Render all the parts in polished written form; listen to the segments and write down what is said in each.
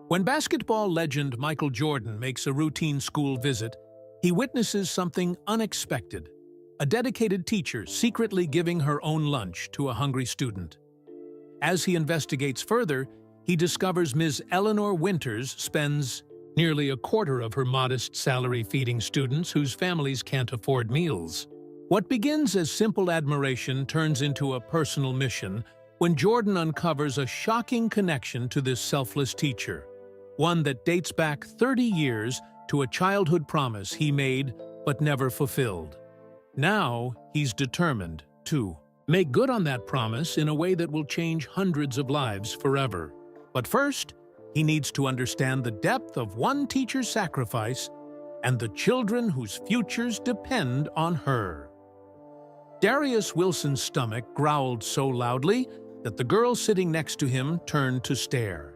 When basketball legend Michael Jordan makes a routine school visit, he witnesses something unexpected: a dedicated teacher secretly giving her own lunch to a hungry student. As he investigates further, he discovers Ms. Eleanor Winters spends nearly a quarter of her modest salary feeding students whose families can't afford meals. What begins as simple admiration turns into a personal mission when Jordan uncovers a shocking connection to this selfless teacher, one that dates back 30 years to a childhood promise he made but never fulfilled. Now, he's determined to make good on that promise in a way that will change hundreds of lives forever. But first, he needs to understand the depth of one teacher's sacrifice and the children whose futures depend on her. Darius Wilson's stomach growled so loudly that the girl sitting next to him turned to stare.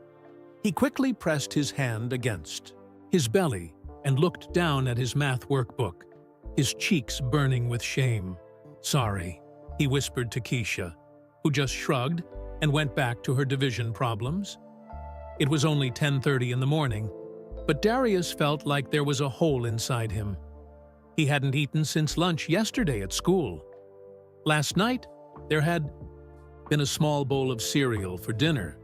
He quickly pressed his hand against his belly and looked down at his math workbook, his cheeks burning with shame. "Sorry," he whispered to Keisha, who just shrugged and went back to her division problems. It was only 10:30 in the morning, but Darius felt like there was a hole inside him. He hadn't eaten since lunch yesterday at school. Last night, there had been a small bowl of cereal for dinner,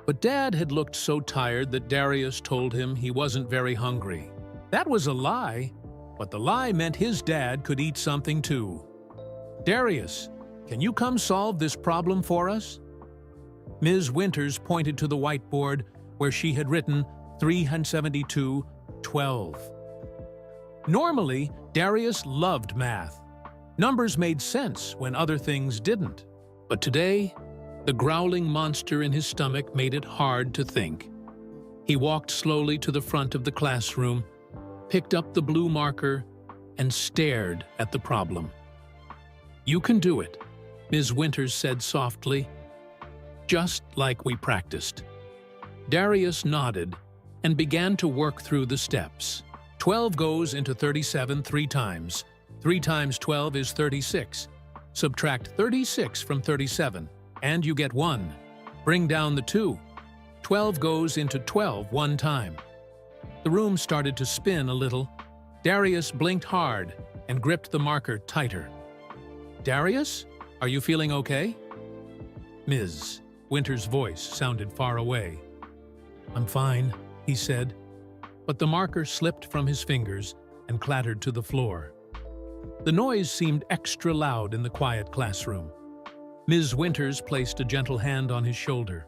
but Dad had looked so tired that Darius told him he wasn't very hungry. That was a lie, but the lie meant his dad could eat something too. "Darius, can you come solve this problem for us?" Ms. Winters pointed to the whiteboard where she had written 372-12. Normally, Darius loved math. Numbers made sense when other things didn't. But today, the growling monster in his stomach made it hard to think. He walked slowly to the front of the classroom, picked up the blue marker, and stared at the problem. "You can do it," Ms. Winters said softly, "just like we practiced." Darius nodded and began to work through the steps. 12 goes into 37 3 times. 3 times 12 is 36. Subtract 36 from 37, and you get 1. Bring down the 2. 12 goes into 12 one time. The room started to spin a little. Darius blinked hard and gripped the marker tighter. "Darius, are you feeling okay?" Ms. Winters' voice sounded far away. "I'm fine," he said, but the marker slipped from his fingers and clattered to the floor. The noise seemed extra loud in the quiet classroom. Ms. Winters placed a gentle hand on his shoulder.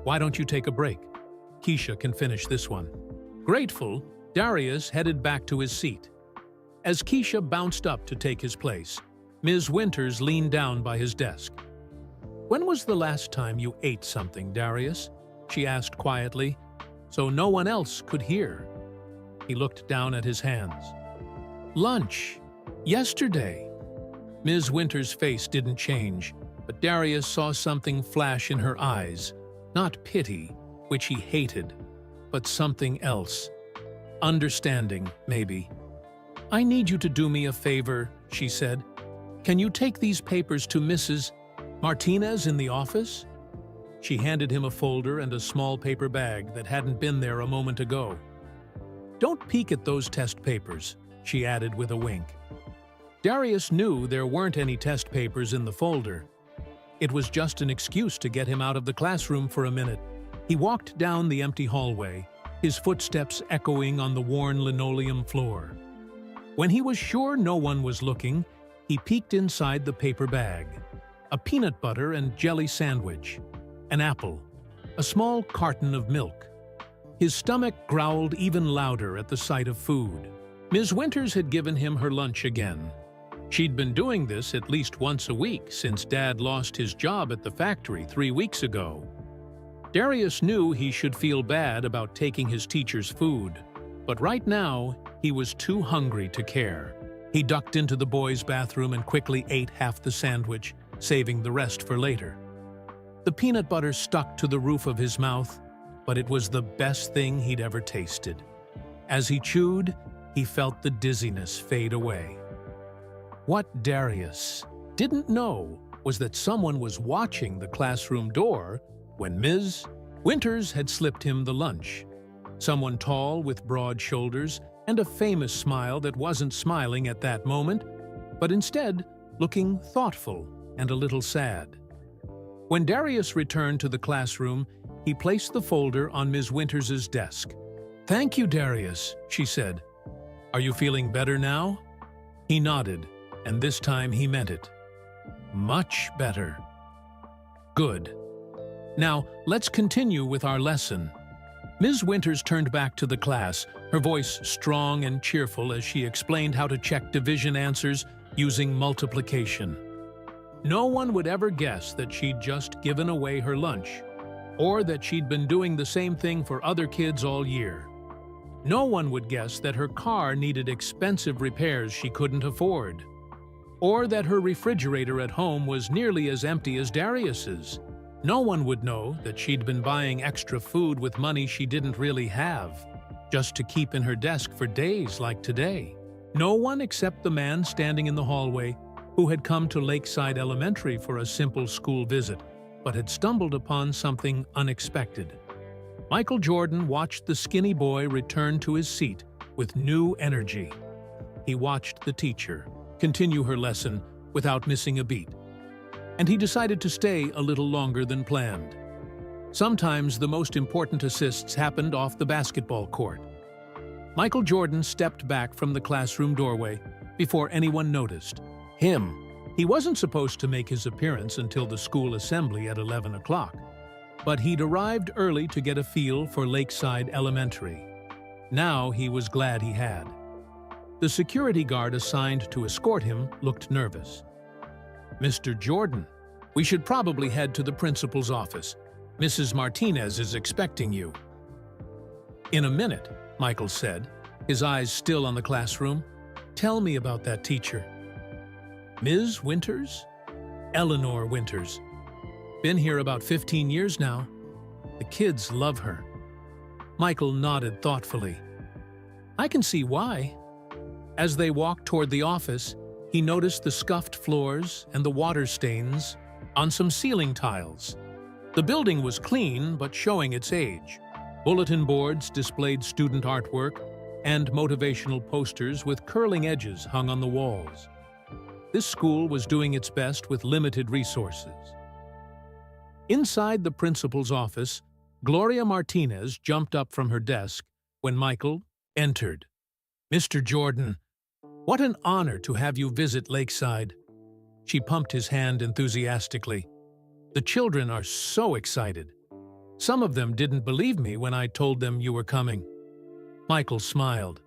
"Why don't you take a break? Keisha can finish this one." Grateful, Darius headed back to his seat. As Keisha bounced up to take his place, Ms. Winters leaned down by his desk. "When was the last time you ate something, Darius?" she asked quietly, so no one else could hear. He looked down at his hands. "Lunch. Yesterday." Ms. Winters' face didn't change, but Darius saw something flash in her eyes. Not pity, which he hated, but something else. Understanding, maybe. "I need you to do me a favor," she said. "Can you take these papers to Mrs. Martinez in the office?" She handed him a folder and a small paper bag that hadn't been there a moment ago. "Don't peek at those test papers," she added with a wink. Darius knew there weren't any test papers in the folder. It was just an excuse to get him out of the classroom for a minute. He walked down the empty hallway, his footsteps echoing on the worn linoleum floor. When he was sure no one was looking, he peeked inside the paper bag. A peanut butter and jelly sandwich, an apple, a small carton of milk. His stomach growled even louder at the sight of food. Ms. Winters had given him her lunch again. She'd been doing this at least once a week since Dad lost his job at the factory 3 weeks ago. Darius knew he should feel bad about taking his teacher's food, but right now he was too hungry to care. He ducked into the boys' bathroom and quickly ate half the sandwich, saving the rest for later. The peanut butter stuck to the roof of his mouth, but it was the best thing he'd ever tasted. As he chewed, he felt the dizziness fade away. What Darius didn't know was that someone was watching the classroom door when Ms. Winters had slipped him the lunch. Someone tall with broad shoulders and a famous smile that wasn't smiling at that moment, but instead looking thoughtful and a little sad. When Darius returned to the classroom, he placed the folder on Ms. Winters's desk. "Thank you, Darius," she said. "Are you feeling better now?" He nodded, and this time he meant it. "Much better." "Good. Now, let's continue with our lesson." Ms. Winters turned back to the class, her voice strong and cheerful as she explained how to check division answers using multiplication. No one would ever guess that she'd just given away her lunch, or that she'd been doing the same thing for other kids all year. No one would guess that her car needed expensive repairs she couldn't afford, or that her refrigerator at home was nearly as empty as Darius's. No one would know that she'd been buying extra food with money she didn't really have, just to keep in her desk for days like today. No one except the man standing in the hallway who had come to Lakeside Elementary for a simple school visit, but had stumbled upon something unexpected. Michael Jordan watched the skinny boy return to his seat with new energy. He watched the teacher continue her lesson without missing a beat, and he decided to stay a little longer than planned. Sometimes the most important assists happened off the basketball court. Michael Jordan stepped back from the classroom doorway before anyone noticed him. He wasn't supposed to make his appearance until the school assembly at 11 o'clock, but he'd arrived early to get a feel for Lakeside Elementary. Now he was glad he had. The security guard assigned to escort him looked nervous. "Mr. Jordan, we should probably head to the principal's office. Mrs. Martinez is expecting you." "In a minute," Michael said, his eyes still on the classroom. "Tell me about that teacher." "Ms. Winters?" "Eleanor Winters. Been here about 15 years now. The kids love her." Michael nodded thoughtfully. "I can see why." As they walked toward the office, he noticed the scuffed floors and the water stains on some ceiling tiles. The building was clean but showing its age. Bulletin boards displayed student artwork, and motivational posters with curling edges hung on the walls. This school was doing its best with limited resources. Inside the principal's office, Gloria Martinez jumped up from her desk when Michael entered. "Mr. Jordan, what an honor to have you visit Lakeside." She pumped his hand enthusiastically. "The children are so excited. Some of them didn't believe me when I told them you were coming." Michael smiled.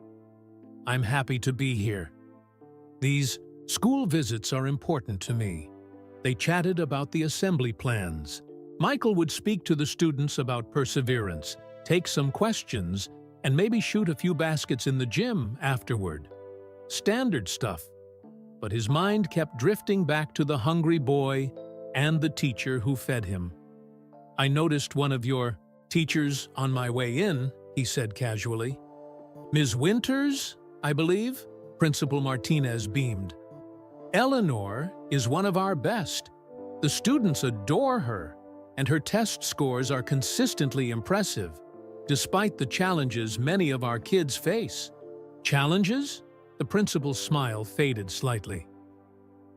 "I'm happy to be here. These school visits are important to me." They chatted about the assembly plans. Michael would speak to the students about perseverance, take some questions, and maybe shoot a few baskets in the gym afterward. Standard stuff. But his mind kept drifting back to the hungry boy and the teacher who fed him. "I noticed one of your teachers on my way in," he said casually. "Ms. Winters, I believe?" Principal Martinez beamed. "Eleanor is one of our best. The students adore her, and her test scores are consistently impressive, despite the challenges many of our kids face." "Challenges?" The principal's smile faded slightly.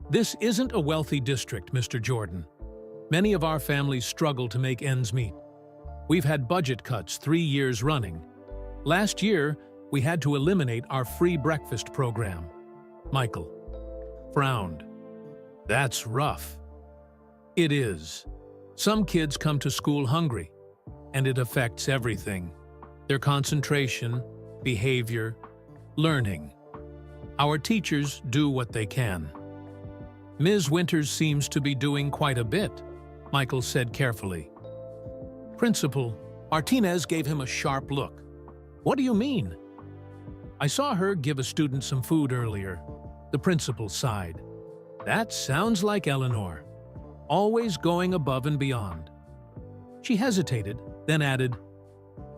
"This isn't a wealthy district, Mr. Jordan. Many of our families struggle to make ends meet. We've had budget cuts 3 years running. Last year, we had to eliminate our free breakfast program." Michael frowned. "That's rough." "It is. Some kids come to school hungry, and it affects everything. Their concentration, behavior, learning. Our teachers do what they can." "Ms. Winters seems to be doing quite a bit," Michael said carefully. Principal Martinez gave him a sharp look. "What do you mean?" "I saw her give a student some food earlier." The principal sighed. "That sounds like Eleanor. Always going above and beyond." She hesitated, then added,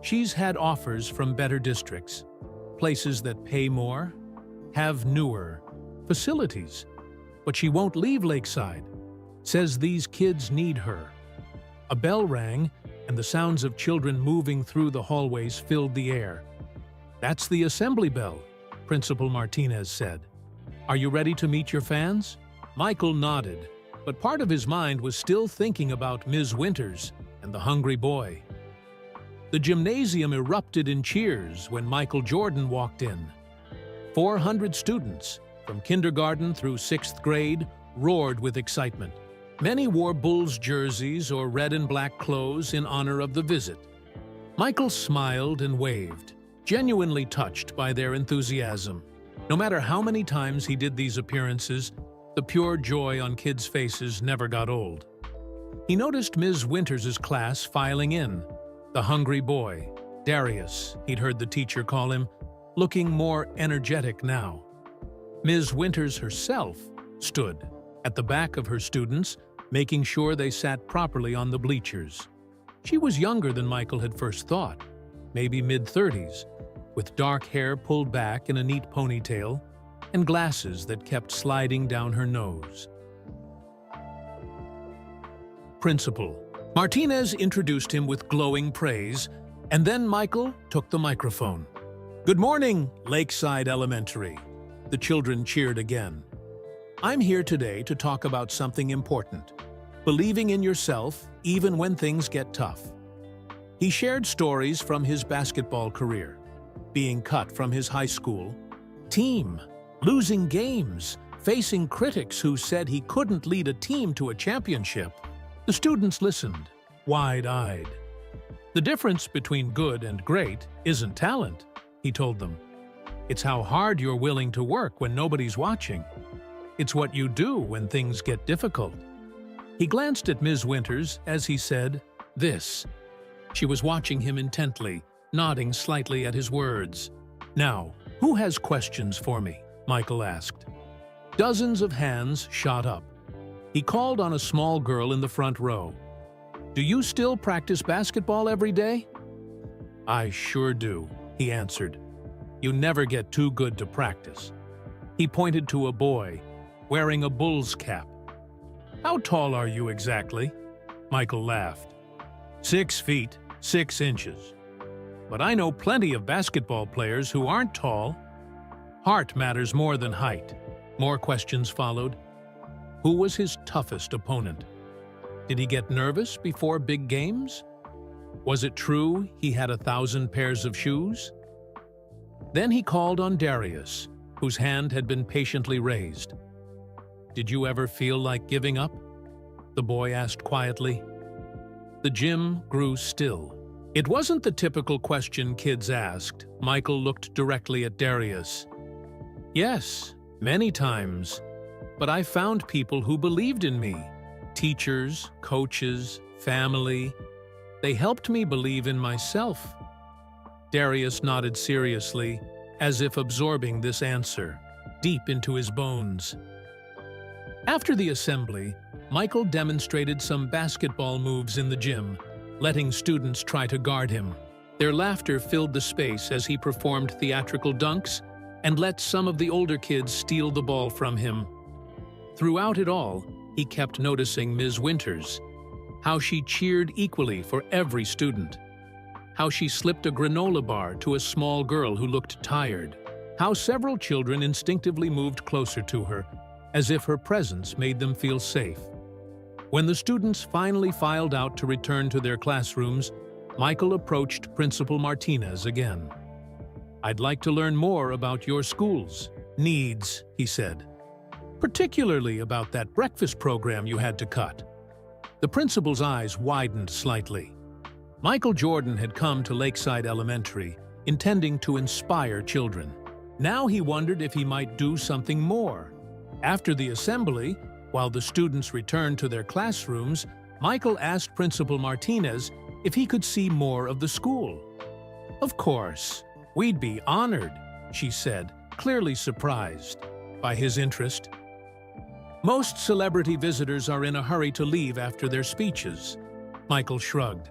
"She's had offers from better districts, places that pay more, have newer facilities, but she won't leave Lakeside. Says these kids need her." A bell rang, and the sounds of children moving through the hallways filled the air. "That's the assembly bell," Principal Martinez said. "Are you ready to meet your fans?" Michael nodded, but part of his mind was still thinking about Ms. Winters and the hungry boy. The gymnasium erupted in cheers when Michael Jordan walked in. 400 students, from kindergarten through 6th grade, roared with excitement. Many wore Bulls jerseys or red and black clothes in honor of the visit. Michael smiled and waved, genuinely touched by their enthusiasm. No matter how many times he did these appearances, the pure joy on kids' faces never got old. He noticed Ms. Winters' class filing in. The hungry boy, Darius, he'd heard the teacher call him, looking more energetic now. Ms. Winters herself stood at the back of her students, making sure they sat properly on the bleachers. She was younger than Michael had first thought, maybe mid-30s, with dark hair pulled back in a neat ponytail and glasses that kept sliding down her nose. Principal Martinez introduced him with glowing praise, and then Michael took the microphone. "Good morning, Lakeside Elementary." The children cheered again. "I'm here today to talk about something important: believing in yourself even when things get tough." He shared stories from his basketball career, being cut from his high school, team, losing games, facing critics who said he couldn't lead a team to a championship. The students listened, wide-eyed. "The difference between good and great isn't talent," he told them. "It's how hard you're willing to work when nobody's watching. It's what you do when things get difficult." He glanced at Ms. Winters as he said this. She was watching him intently, nodding slightly at his words. "Now, who has questions for me?" Michael asked. Dozens of hands shot up. He called on a small girl in the front row. "Do you still practice basketball every day?" "I sure do," he answered. "You never get too good to practice." He pointed to a boy, wearing a Bulls cap. "How tall are you exactly?" Michael laughed. 6 feet, 6 inches. "But I know plenty of basketball players who aren't tall." "Heart matters more than height." More questions followed. Who was his toughest opponent? Did he get nervous before big games? Was it true he had 1,000 pairs of shoes? Then he called on Darius, whose hand had been patiently raised. "Did you ever feel like giving up?" the boy asked quietly. The gym grew still. It wasn't the typical question kids asked. Michael looked directly at Darius. "Yes, many times. But I found people who believed in me. Teachers, coaches, family. They helped me believe in myself." Darius nodded seriously, as if absorbing this answer, deep into his bones. After the assembly, Michael demonstrated some basketball moves in the gym, letting students try to guard him. Their laughter filled the space as he performed theatrical dunks and let some of the older kids steal the ball from him. Throughout it all, he kept noticing Ms. Winters, how she cheered equally for every student, how she slipped a granola bar to a small girl who looked tired, how several children instinctively moved closer to her, as if her presence made them feel safe. When the students finally filed out to return to their classrooms, Michael approached Principal Martinez again. "I'd like to learn more about your school's needs," he said. "Particularly about that breakfast program you had to cut." The principal's eyes widened slightly. Michael Jordan had come to Lakeside Elementary, intending to inspire children. Now he wondered if he might do something more. After the assembly, while the students returned to their classrooms, Michael asked Principal Martinez if he could see more of the school. "Of course, we'd be honored," she said, clearly surprised by his interest. "Most celebrity visitors are in a hurry to leave after their speeches." Michael shrugged.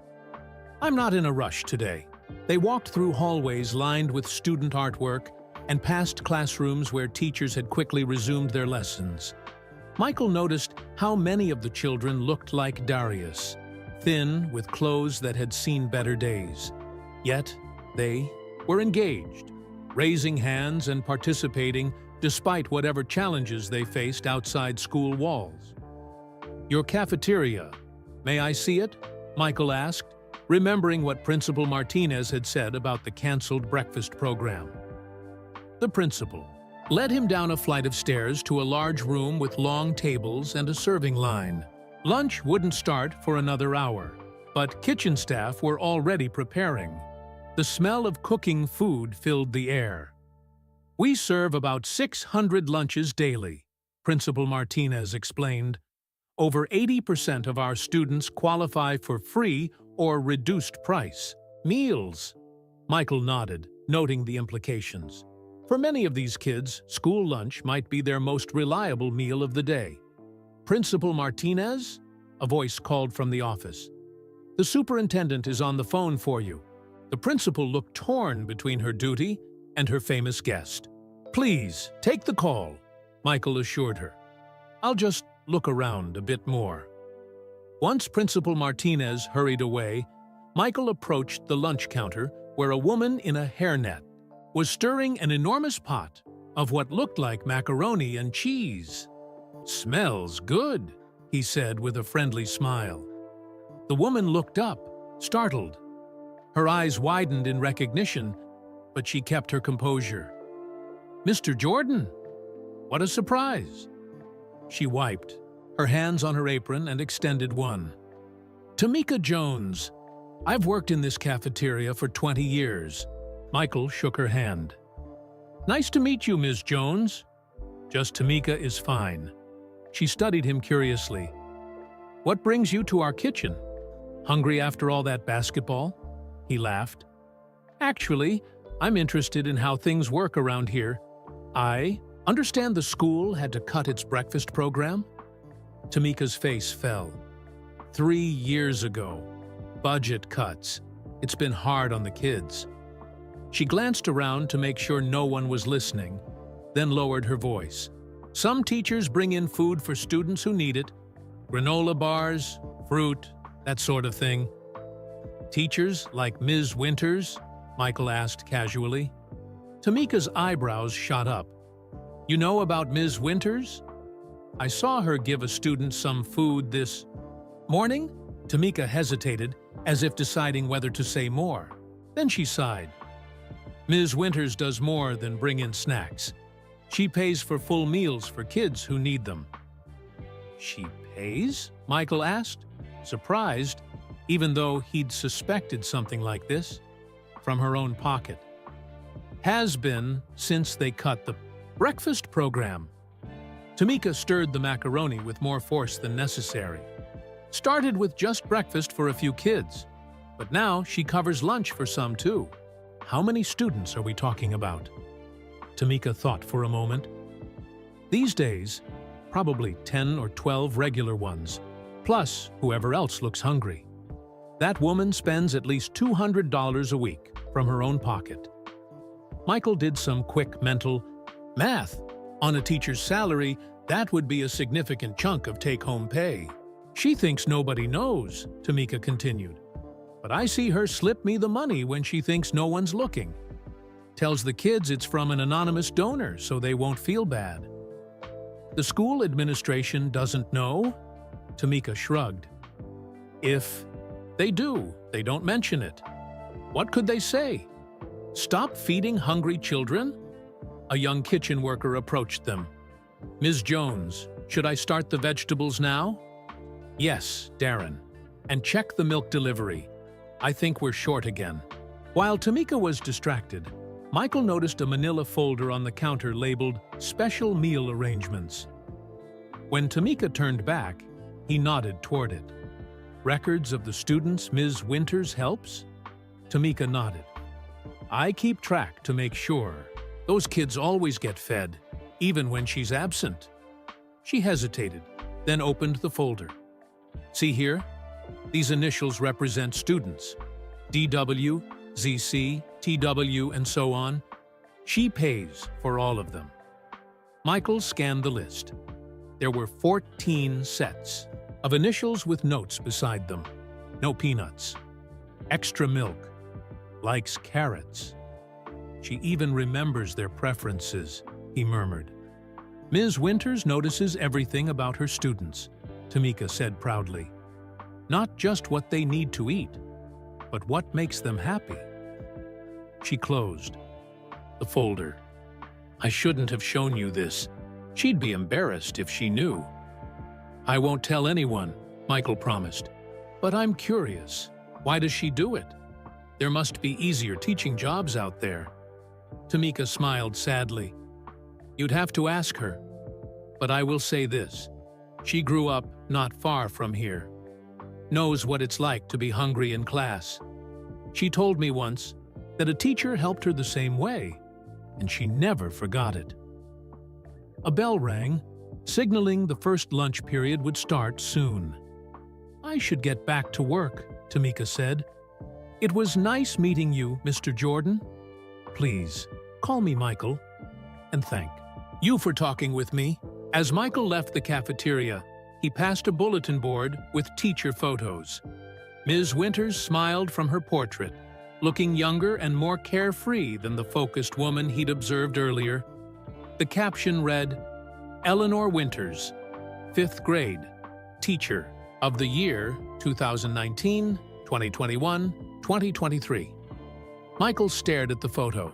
"I'm not in a rush today." They walked through hallways lined with student artwork and past classrooms where teachers had quickly resumed their lessons. Michael noticed how many of the children looked like Darius, thin, with clothes that had seen better days. Yet, they were engaged, raising hands and participating despite whatever challenges they faced outside school walls. "Your cafeteria. May I see it?" Michael asked, remembering what Principal Martinez had said about the canceled breakfast program. The principal led him down a flight of stairs to a large room with long tables and a serving line. Lunch wouldn't start for another hour, but kitchen staff were already preparing. The smell of cooking food filled the air. "We serve about 600 lunches daily," Principal Martinez explained. "Over 80% of our students qualify for free or reduced price meals." Michael nodded, noting the implications. For many of these kids, school lunch might be their most reliable meal of the day. "Principal Martinez?" a voice called from the office. "The superintendent is on the phone for you." The principal looked torn between her duty and her famous guest. "Please, take the call," Michael assured her. "I'll just look around a bit more." Once Principal Martinez hurried away, Michael approached the lunch counter where a woman in a hairnet was stirring an enormous pot of what looked like macaroni and cheese. "Smells good," he said with a friendly smile. The woman looked up, startled. Her eyes widened in recognition, but she kept her composure. "Mr. Jordan? What a surprise!" She wiped, her hands on her apron, and extended one. "Tamika Jones. I've worked in this cafeteria for 20 years. Michael shook her hand. "Nice to meet you, Ms. Jones." "Just Tamika is fine." She studied him curiously. "What brings you to our kitchen? Hungry after all that basketball?" He laughed. "Actually, I'm interested in how things work around here. I understand the school had to cut its breakfast program?" Tamika's face fell. 3 years ago. Budget cuts. It's been hard on the kids. She glanced around to make sure no one was listening, then lowered her voice. "Some teachers bring in food for students who need it. Granola bars, fruit, that sort of thing." "Teachers like Ms. Winters?" Michael asked casually. Tamika's eyebrows shot up. "You know about Ms. Winters? I saw her give a student some food this morning." Tamika hesitated, as if deciding whether to say more. Then she sighed. "Ms. Winters does more than bring in snacks. She pays for full meals for kids who need them." "She pays?" Michael asked, surprised, even though he'd suspected something like this. "From her own pocket." "Has been since they cut the breakfast program." Tamika stirred the macaroni with more force than necessary. "Started with just breakfast for a few kids, but now she covers lunch for some too." "How many students are we talking about?" Tamika thought for a moment. "These days, probably 10 or 12 regular ones, plus whoever else looks hungry. That woman spends at least $200 a week from her own pocket." Michael did some quick mental math. On a teacher's salary, that would be a significant chunk of take-home pay. "She thinks nobody knows," Tamika continued. "But I see her slip me the money when she thinks no one's looking. Tells the kids it's from an anonymous donor so they won't feel bad." "The school administration doesn't know?" Tamika shrugged. "If they do, they don't mention it. What could they say? Stop feeding hungry children?" A young kitchen worker approached them. "Ms. Jones, should I start the vegetables now?" "Yes, Darren. And check the milk delivery. I think we're short again." While Tamika was distracted, Michael noticed a manila folder on the counter labeled "Special Meal Arrangements." When Tamika turned back, he nodded toward it. "Records of the students Ms. Winters helps?" Tamika nodded. "I keep track to make sure. Those kids always get fed, even when she's absent." She hesitated, then opened the folder. "See here? These initials represent students. DW, ZC, TW, and so on. She pays for all of them." Michael scanned the list. There were 14 sets of initials with notes beside them. no peanuts. Extra milk. Likes carrots. She even remembers their preferences, he murmured. Ms. Winters notices everything about her students, Tamika said proudly. Not just what they need to eat, but what makes them happy. She closed the folder. I shouldn't have shown you this. She'd be embarrassed if she knew. I won't tell anyone, Michael promised. But I'm curious. Why does she do it? There must be easier teaching jobs out there. Tamika smiled sadly. You'd have to ask her. But I will say this. She grew up not far from here. Knows what it's like to be hungry in class. She told me once that a teacher helped her the same way, and she never forgot it. A bell rang, signaling the first lunch period would start soon. I should get back to work, Tamika said. It was nice meeting you, Mr. Jordan. Please, call me Michael, and thank you for talking with me. As Michael left the cafeteria, he passed a bulletin board with teacher photos. Ms. Winters smiled from her portrait, looking younger and more carefree than the focused woman he'd observed earlier. The caption read, Eleanor Winters, 5th grade, Teacher of the Year 2019, 2021, 2023. Michael stared at the photo.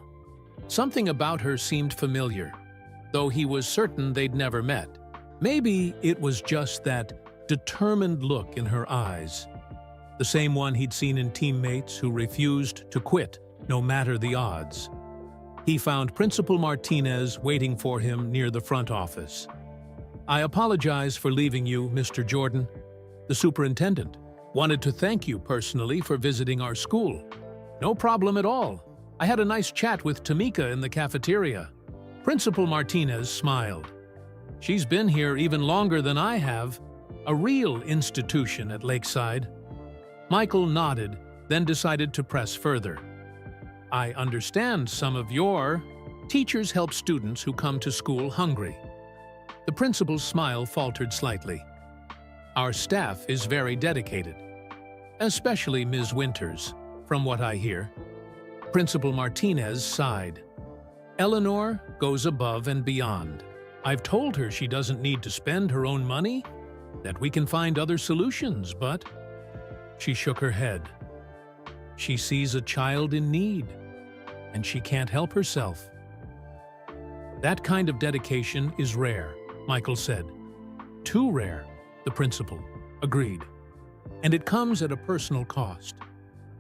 Something about her seemed familiar, though he was certain they'd never met. Maybe it was just that determined look in her eyes, the same one he'd seen in teammates who refused to quit no matter the odds. He found Principal Martinez waiting for him near the front office. I apologize for leaving you, Mr. Jordan. The superintendent wanted to thank you personally for visiting our school. No problem at all. I had a nice chat with Tamika in the cafeteria. Principal Martinez smiled. She's been here even longer than I have, a real institution at Lakeside. Michael nodded, then decided to press further. I understand some of your teachers help students who come to school hungry. The principal's smile faltered slightly. Our staff is very dedicated, especially Ms. Winters, from what I hear. Principal Martinez sighed. Eleanor goes above and beyond. I've told her she doesn't need to spend her own money, that we can find other solutions, but… She shook her head. She sees a child in need, and she can't help herself. That kind of dedication is rare, Michael said. Too rare, the principal agreed. And it comes at a personal cost.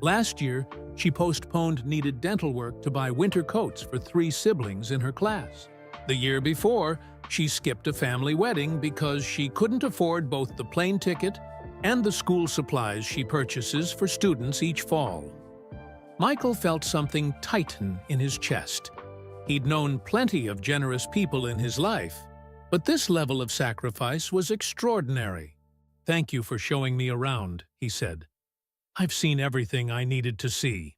Last year, she postponed needed dental work to buy winter coats for 3 siblings in her class. The year before, she skipped a family wedding because she couldn't afford both the plane ticket and the school supplies she purchases for students each fall. Michael felt something tighten in his chest. He'd known plenty of generous people in his life, but this level of sacrifice was extraordinary. Thank you for showing me around, he said. I've seen everything I needed to see.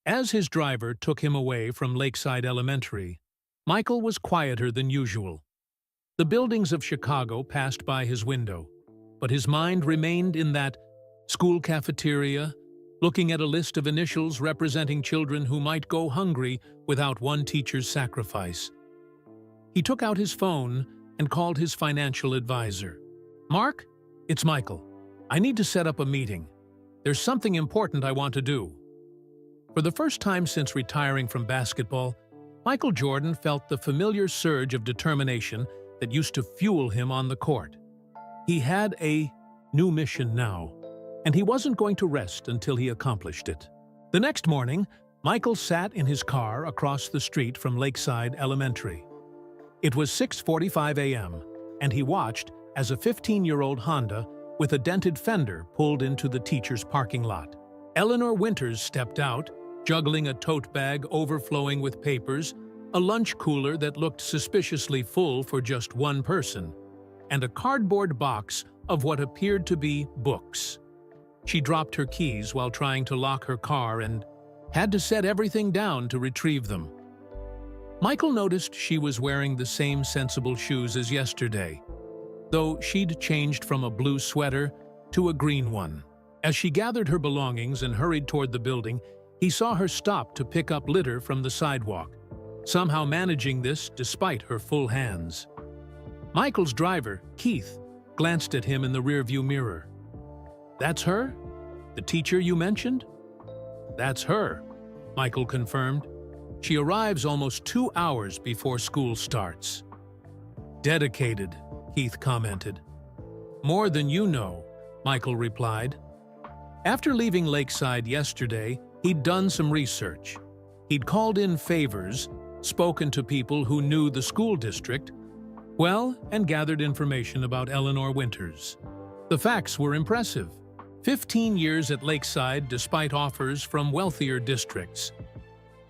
As his driver took him away from Lakeside Elementary, Michael was quieter than usual. The buildings of Chicago passed by his window, but his mind remained in that school cafeteria, looking at a list of initials representing children who might go hungry without one teacher's sacrifice. He took out his phone and called his financial advisor. Mark, it's Michael. I need to set up a meeting. There's something important I want to do. For the first time since retiring from basketball, Michael Jordan felt the familiar surge of determination that used to fuel him on the court. He had a new mission now, and he wasn't going to rest until he accomplished it. The next morning, Michael sat in his car across the street from Lakeside Elementary. It was 6:45 a.m., and he watched as a 15-year-old Honda with a dented fender pulled into the teacher's parking lot. Eleanor Winters stepped out, juggling a tote bag overflowing with papers, a lunch cooler that looked suspiciously full for just one person, and a cardboard box of what appeared to be books. She dropped her keys while trying to lock her car and had to set everything down to retrieve them. Michael noticed she was wearing the same sensible shoes as yesterday, though she'd changed from a blue sweater to a green one. As she gathered her belongings and hurried toward the building, he saw her stop to pick up litter from the sidewalk, somehow managing this despite her full hands. Michael's driver, Keith, glanced at him in the rearview mirror. "That's her? The teacher you mentioned?" "That's her," Michael confirmed. "She arrives almost 2 hours before school starts." "Dedicated," Keith commented. "More than you know," Michael replied. After leaving Lakeside yesterday, he'd done some research. He'd called in favors, spoken to people who knew the school district well, and gathered information about Eleanor Winters. The facts were impressive. 15 years at Lakeside despite offers from wealthier districts.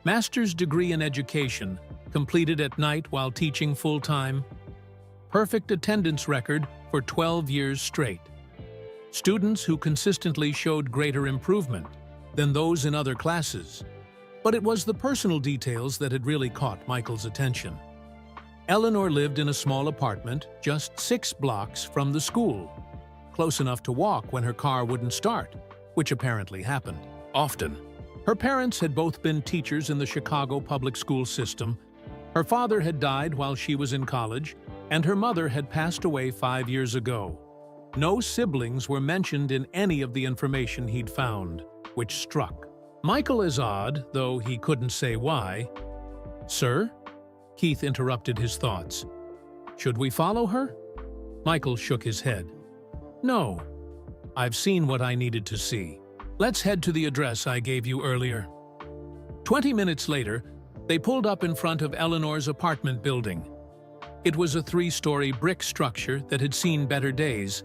Master's degree in education, completed at night while teaching full-time. Perfect attendance record for 12 years straight. Students who consistently showed greater improvement than those in other classes. But it was the personal details that had really caught Michael's attention. Eleanor lived in a small apartment just 6 blocks from the school, close enough to walk when her car wouldn't start, which apparently happened often. Her parents had both been teachers in the Chicago public school system. Her father had died while she was in college, and her mother had passed away 5 years ago. No siblings were mentioned in any of the information he'd found, which struck Michael as odd, though he couldn't say why. "Sir?" Keith interrupted his thoughts. "Should we follow her?" Michael shook his head. "No. I've seen what I needed to see. Let's head to the address I gave you earlier." 20 minutes later, they pulled up in front of Eleanor's apartment building. It was a 3-story brick structure that had seen better days,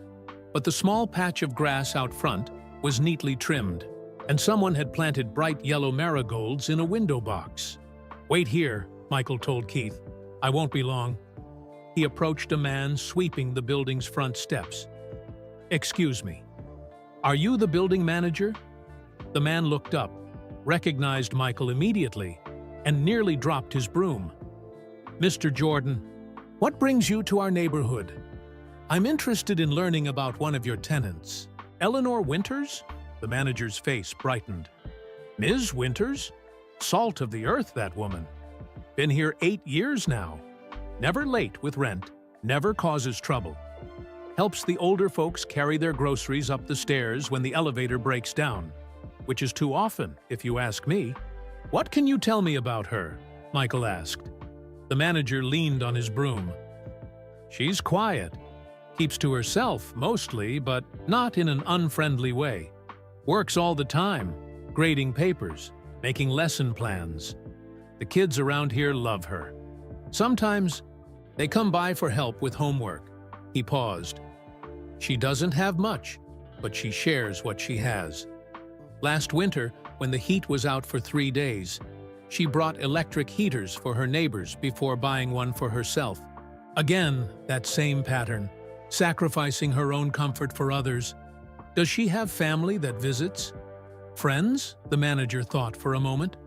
but the small patch of grass out front was neatly trimmed, and someone had planted bright yellow marigolds in a window box. "Wait here," Michael told Keith. "I won't be long." He approached a man sweeping the building's front steps. "Excuse me. Are you the building manager?" The man looked up, recognized Michael immediately, and nearly dropped his broom. "Mr. Jordan, what brings you to our neighborhood?" "I'm interested in learning about one of your tenants." "Eleanor Winters?" The manager's face brightened. "Ms. Winters? Salt of the earth, that woman. Been here 8 years now. Never late with rent, never causes trouble. Helps the older folks carry their groceries up the stairs when the elevator breaks down, which is too often, if you ask me." "What can you tell me about her?" Michael asked. The manager leaned on his broom. "She's quiet. Keeps to herself, mostly, but not in an unfriendly way. Works all the time, grading papers, making lesson plans. The kids around here love her. Sometimes they come by for help with homework." He paused. "She doesn't have much, but she shares what she has. Last winter, when the heat was out for 3 days, she brought electric heaters for her neighbors before buying one for herself. Again, that same pattern, sacrificing her own comfort for others. Does she have family that visits?" "Friends?" the manager thought for a moment.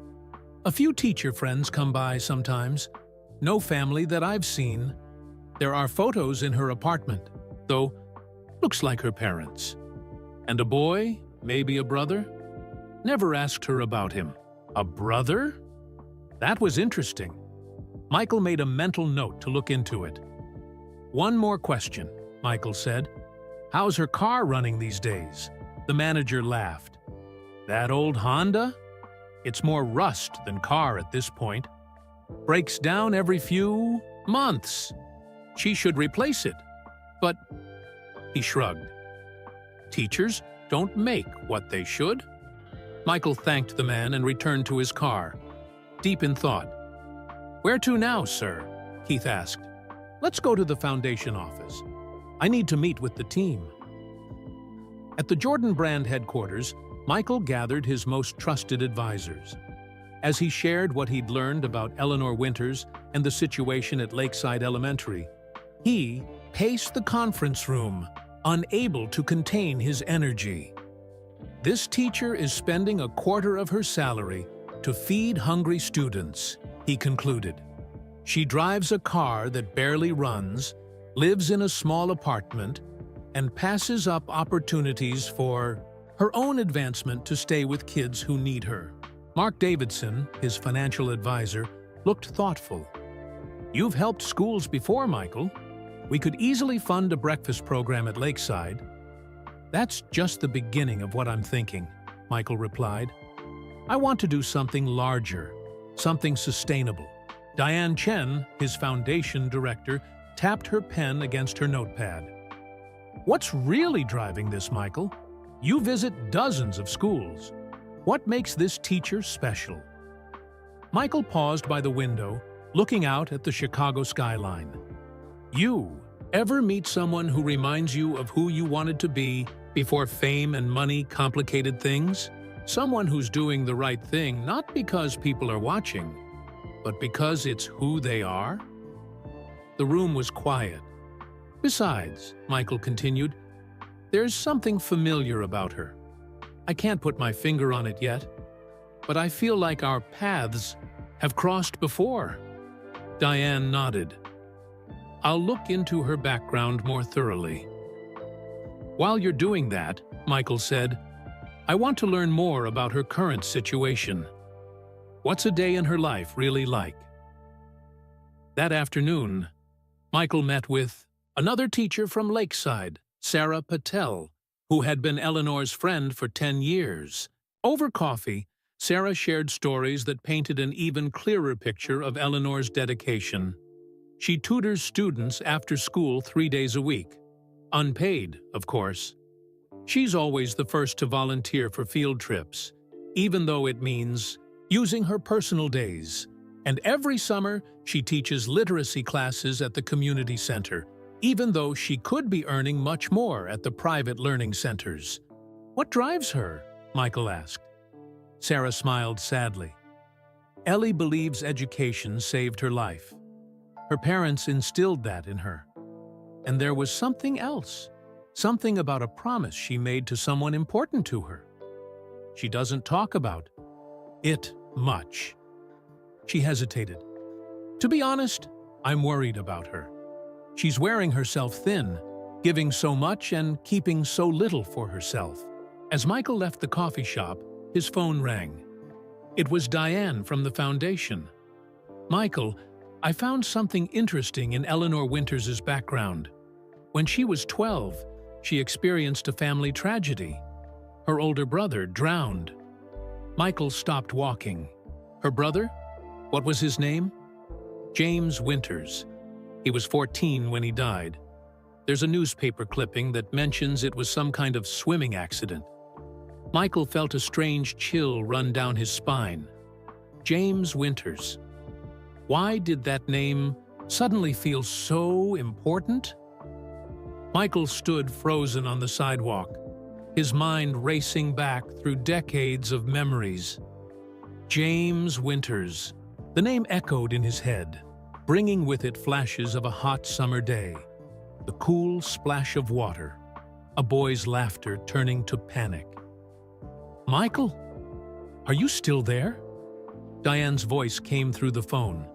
"A few teacher friends come by sometimes. No family that I've seen. There are photos in her apartment, though looks like her parents. And a boy, maybe a brother? Never asked her about him." "A brother?" That was interesting. Michael made a mental note to look into it. "One more question," Michael said. "How's her car running these days?" The manager laughed. "That old Honda? It's more rust than car at this point. Breaks down every few months. She should replace it. But," he shrugged, "teachers don't make what they should." Michael thanked the man and returned to his car, deep in thought. "Where to now, sir?" Keith asked. "Let's go to the foundation office. I need to meet with the team." At the Jordan Brand headquarters, Michael gathered his most trusted advisors. As he shared what he'd learned about Eleanor Winters and the situation at Lakeside Elementary, he paced the conference room, unable to contain his energy. "This teacher is spending a quarter of her salary to feed hungry students," he concluded. "She drives a car that barely runs, lives in a small apartment, and passes up opportunities for her own advancement to stay with kids who need her. Mark Davidson, his financial advisor, looked thoughtful. "You've helped schools before, Michael. We could easily fund a breakfast program at Lakeside." "That's just the beginning of what I'm thinking," Michael replied. "I want to do something larger, something sustainable." Diane Chen, his foundation director, tapped her pen against her notepad. "What's really driving this, Michael? You visit dozens of schools. What makes this teacher special?" Michael paused by the window, looking out at the Chicago skyline. "You ever meet someone who reminds you of who you wanted to be before fame and money complicated things? Someone who's doing the right thing not because people are watching, but because it's who they are?" The room was quiet. "Besides," Michael continued, "there's something familiar about her. I can't put my finger on it yet, but I feel like our paths have crossed before." Diane nodded. "I'll look into her background more thoroughly." "While you're doing that," Michael said, "I want to learn more about her current situation. What's a day in her life really like?" That afternoon, Michael met with another teacher from Lakeside, Sarah Patel, who had been Eleanor's friend for 10 years. Over coffee, Sarah shared stories that painted an even clearer picture of Eleanor's dedication. She tutors students after school 3 days a week. Unpaid, of course. She's always the first to volunteer for field trips, even though it means using her personal days. And every summer, she teaches literacy classes at the community center, even though she could be earning much more at the private learning centers. "What drives her?" Michael asked. Sarah smiled sadly. "Ellie believes education saved her life. Her parents instilled that in her. And there was something else, something about a promise she made to someone important to her. She doesn't talk about it much." She hesitated. "To be honest, I'm worried about her. She's wearing herself thin, giving so much and keeping so little for herself." As Michael left the coffee shop, his phone rang. It was Diane from the foundation. "Michael, I found something interesting in Eleanor Winters' background. When she was 12, she experienced a family tragedy. Her older brother drowned." Michael stopped walking. "Her brother? What was his name?" "James Winters. He was 14 when he died. There's a newspaper clipping that mentions it was some kind of swimming accident." Michael felt a strange chill run down his spine. James Winters. Why did that name suddenly feel so important? Michael stood frozen on the sidewalk, his mind racing back through decades of memories. James Winters. The name echoed in his head, bringing with it flashes of a hot summer day, the cool splash of water, a boy's laughter turning to panic. "Michael, are you still there?" Diane's voice came through the phone.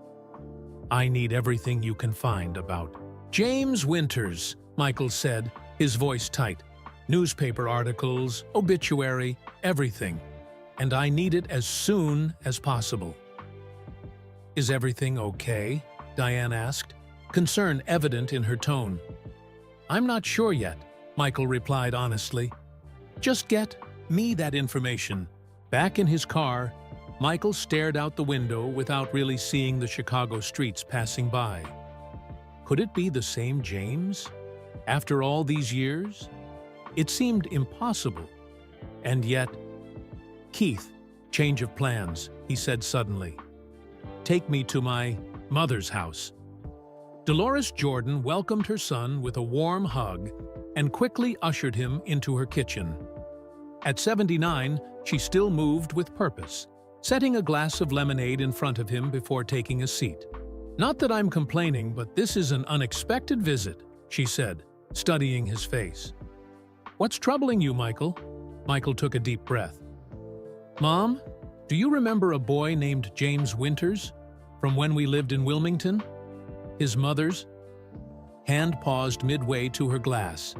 "I need everything you can find about James Winters," Michael said, his voice tight. "Newspaper articles, obituary, everything. And I need it as soon as possible." "Is everything okay?" Diane asked, concern evident in her tone. "I'm not sure yet," Michael replied honestly. "Just get me that information." Back in his car, Michael stared out the window without really seeing the Chicago streets passing by. Could it be the same James? After all these years? It seemed impossible. And yet, "Keith, change of plans," he said suddenly. "Take me to my mother's house." Dolores Jordan welcomed her son with a warm hug and quickly ushered him into her kitchen. At 79, she still moved with purpose, setting a glass of lemonade in front of him before taking a seat. "Not that I'm complaining, but this is an unexpected visit," she said, studying his face. "What's troubling you, Michael?" Michael took a deep breath. "Mom, do you remember a boy named James Winters from when we lived in Wilmington? His mother's?" Hand paused midway to her glass.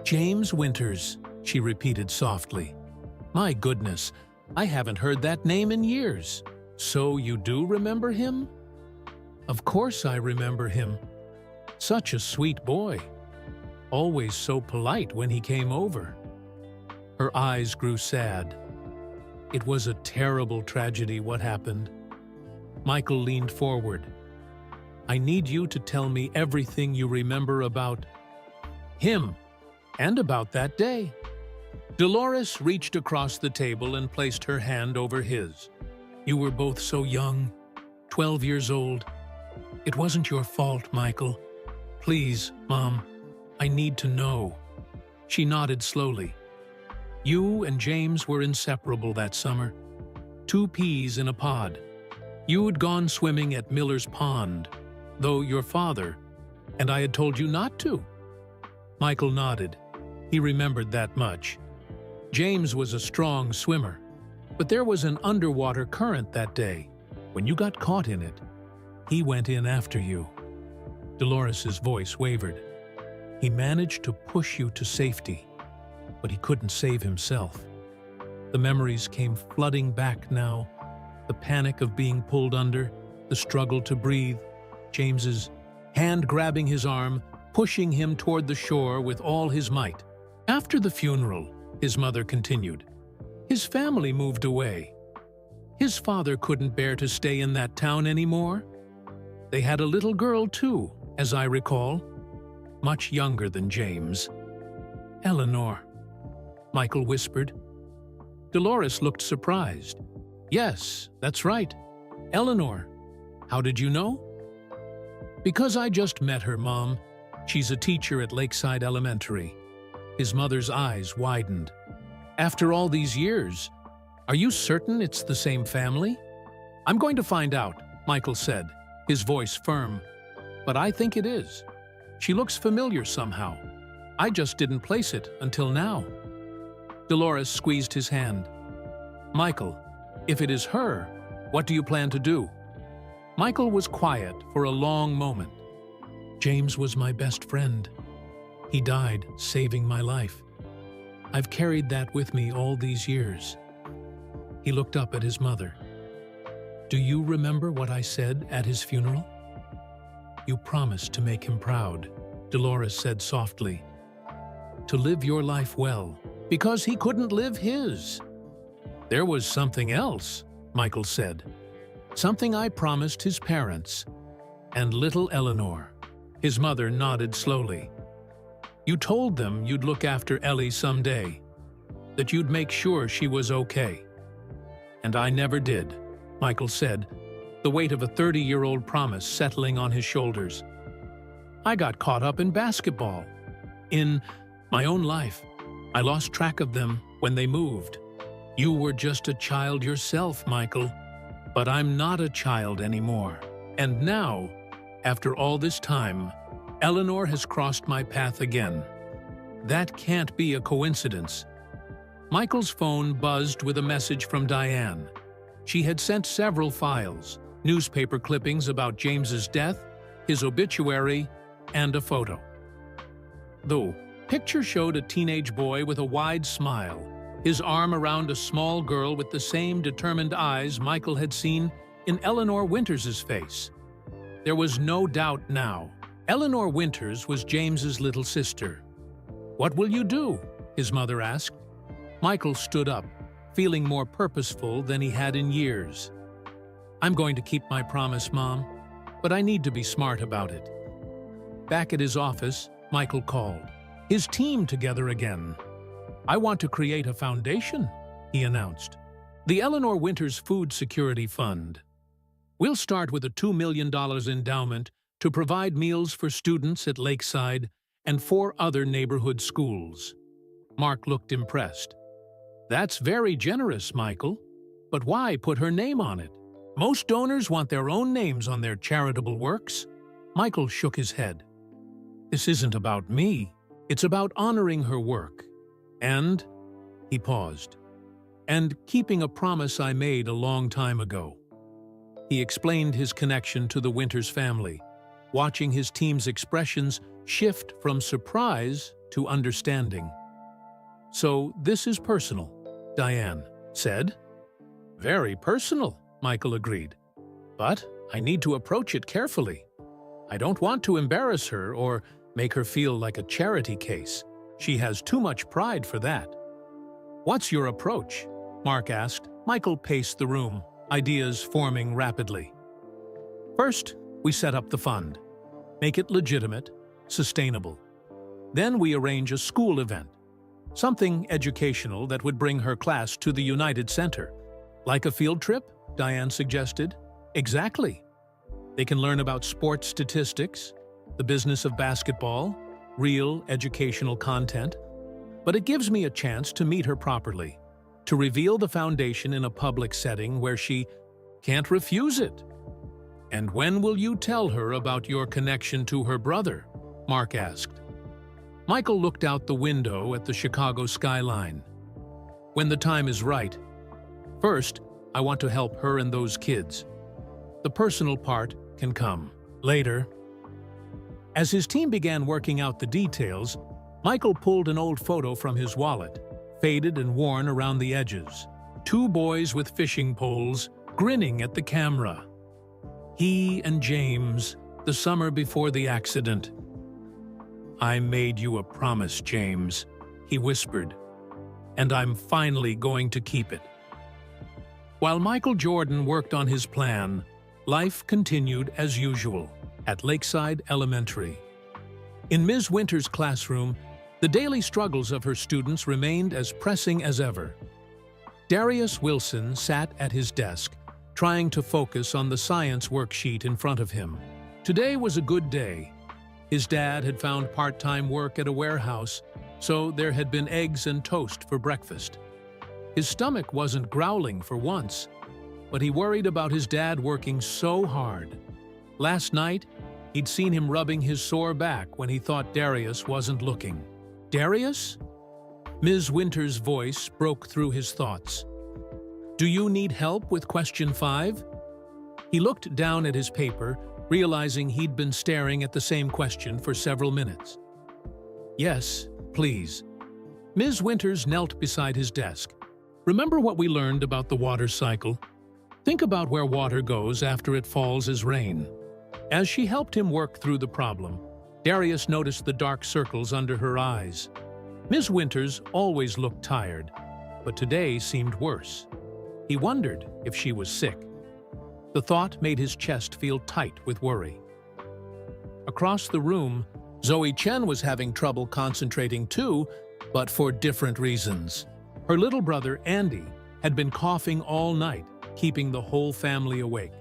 "James Winters," she repeated softly. My goodness, I haven't heard that name in years. So you do remember him? Of course I remember him. Such a sweet boy. Always so polite when he came over. Her eyes grew sad. It was a terrible tragedy what happened. Michael leaned forward. I need you to tell me everything you remember about him and about that day. Dolores reached across the table and placed her hand over his. You were both so young, 12 years old. It wasn't your fault, Michael. Please, Mom, I need to know. She nodded slowly. You and James were inseparable that summer. 2 peas in a pod. You had gone swimming at Miller's Pond, though your father, and I had told you not to. Michael nodded. He remembered that much. James was a strong swimmer, but there was an underwater current that day. When you got caught in it, he went in after you. Dolores's voice wavered. He managed to push you to safety, but he couldn't save himself. The memories came flooding back now. The panic of being pulled under, the struggle to breathe, James's hand grabbing his arm, pushing him toward the shore with all his might. After the funeral, his mother continued, his family moved away. His father couldn't bear to stay in that town anymore. They had a little girl too, as I recall, much younger than James. Eleanor, Michael whispered. Dolores looked surprised. Yes, that's right. Eleanor. How did you know? Because I just met her, Mom. She's a teacher at Lakeside Elementary. His mother's eyes widened. After all these years, are you certain it's the same family? I'm going to find out, Michael said, his voice firm. But I think it is. She looks familiar somehow. I just didn't place it until now. Dolores squeezed his hand. Michael, if it is her, what do you plan to do? Michael was quiet for a long moment. James was my best friend. He died saving my life. I've carried that with me all these years. He looked up at his mother. Do you remember what I said at his funeral? You promised to make him proud, Dolores said softly. To live your life well, because he couldn't live his. There was something else, Michael said. Something I promised his parents. And little Eleanor. His mother nodded slowly. You told them you'd look after Ellie someday, that you'd make sure she was okay. And I never did, Michael said, the weight of a 30-year-old promise settling on his shoulders. I got caught up in basketball. In my own life, I lost track of them when they moved. You were just a child yourself, Michael. But I'm not a child anymore. And now, after all this time, Eleanor has crossed my path again. That can't be a coincidence. Michael's phone buzzed with a message from Diane. She had sent several files, newspaper clippings about James's death, his obituary, and a photo. The picture showed a teenage boy with a wide smile, his arm around a small girl with the same determined eyes Michael had seen in Eleanor Winters' face. There was no doubt now. Eleanor Winters was James's little sister. What will you do? His mother asked. Michael stood up, feeling more purposeful than he had in years. I'm going to keep my promise, Mom, but I need to be smart about it. Back at his office, Michael called. His team together again. I want to create a foundation, he announced. The Eleanor Winters Food Security Fund. We'll start with a $2 million endowment to provide meals for students at Lakeside and 4 other neighborhood schools. Mark looked impressed. That's very generous, Michael. But why put her name on it? Most donors want their own names on their charitable works. Michael shook his head. This isn't about me. It's about honoring her work. And, he paused, and keeping a promise I made a long time ago. He explained his connection to the Winters family, watching his team's expressions shift from surprise to understanding. "So this is personal," Diane said. "Very personal," Michael agreed. "But I need to approach it carefully. I don't want to embarrass her or make her feel like a charity case. She has too much pride for that." "What's your approach?" Mark asked. Michael paced the room, ideas forming rapidly. "First, we set up the fund. Make it legitimate, sustainable. Then we arrange a school event. Something educational that would bring her class to the United Center. Like a field trip?" Diane suggested. "Exactly. They can learn about sports statistics, the business of basketball, real educational content. But it gives me a chance to meet her properly, to reveal the foundation in a public setting where she can't refuse it." "And when will you tell her about your connection to her brother?" Mark asked. Michael looked out the window at the Chicago skyline. "When the time is right. First, I want to help her and those kids. The personal part can come later." As his team began working out the details, Michael pulled an old photo from his wallet, faded and worn around the edges. Two boys with fishing poles, grinning at the camera. He and James, the summer before the accident. "I made you a promise, James," he whispered, "and I'm finally going to keep it." While Michael Jordan worked on his plan, life continued as usual at Lakeside Elementary. In Ms. Winter's classroom, the daily struggles of her students remained as pressing as ever. Darius Wilson sat at his desk, trying to focus on the science worksheet in front of him. Today was a good day. His dad had found part-time work at a warehouse, so there had been eggs and toast for breakfast. His stomach wasn't growling for once, but he worried about his dad working so hard. Last night, he'd seen him rubbing his sore back when he thought Darius wasn't looking. "Darius?" Ms. Winter's voice broke through his thoughts. "Do you need help with question 5? He looked down at his paper, realizing he'd been staring at the same question for several minutes. "Yes, please." Ms. Winters knelt beside his desk. "Remember what we learned about the water cycle? Think about where water goes after it falls as rain." As she helped him work through the problem, Darius noticed the dark circles under her eyes. Ms. Winters always looked tired, but today seemed worse. He wondered if she was sick. The thought made his chest feel tight with worry. Across the room, Zoe Chen was having trouble concentrating too, but for different reasons. Her little brother, Andy, had been coughing all night, keeping the whole family awake.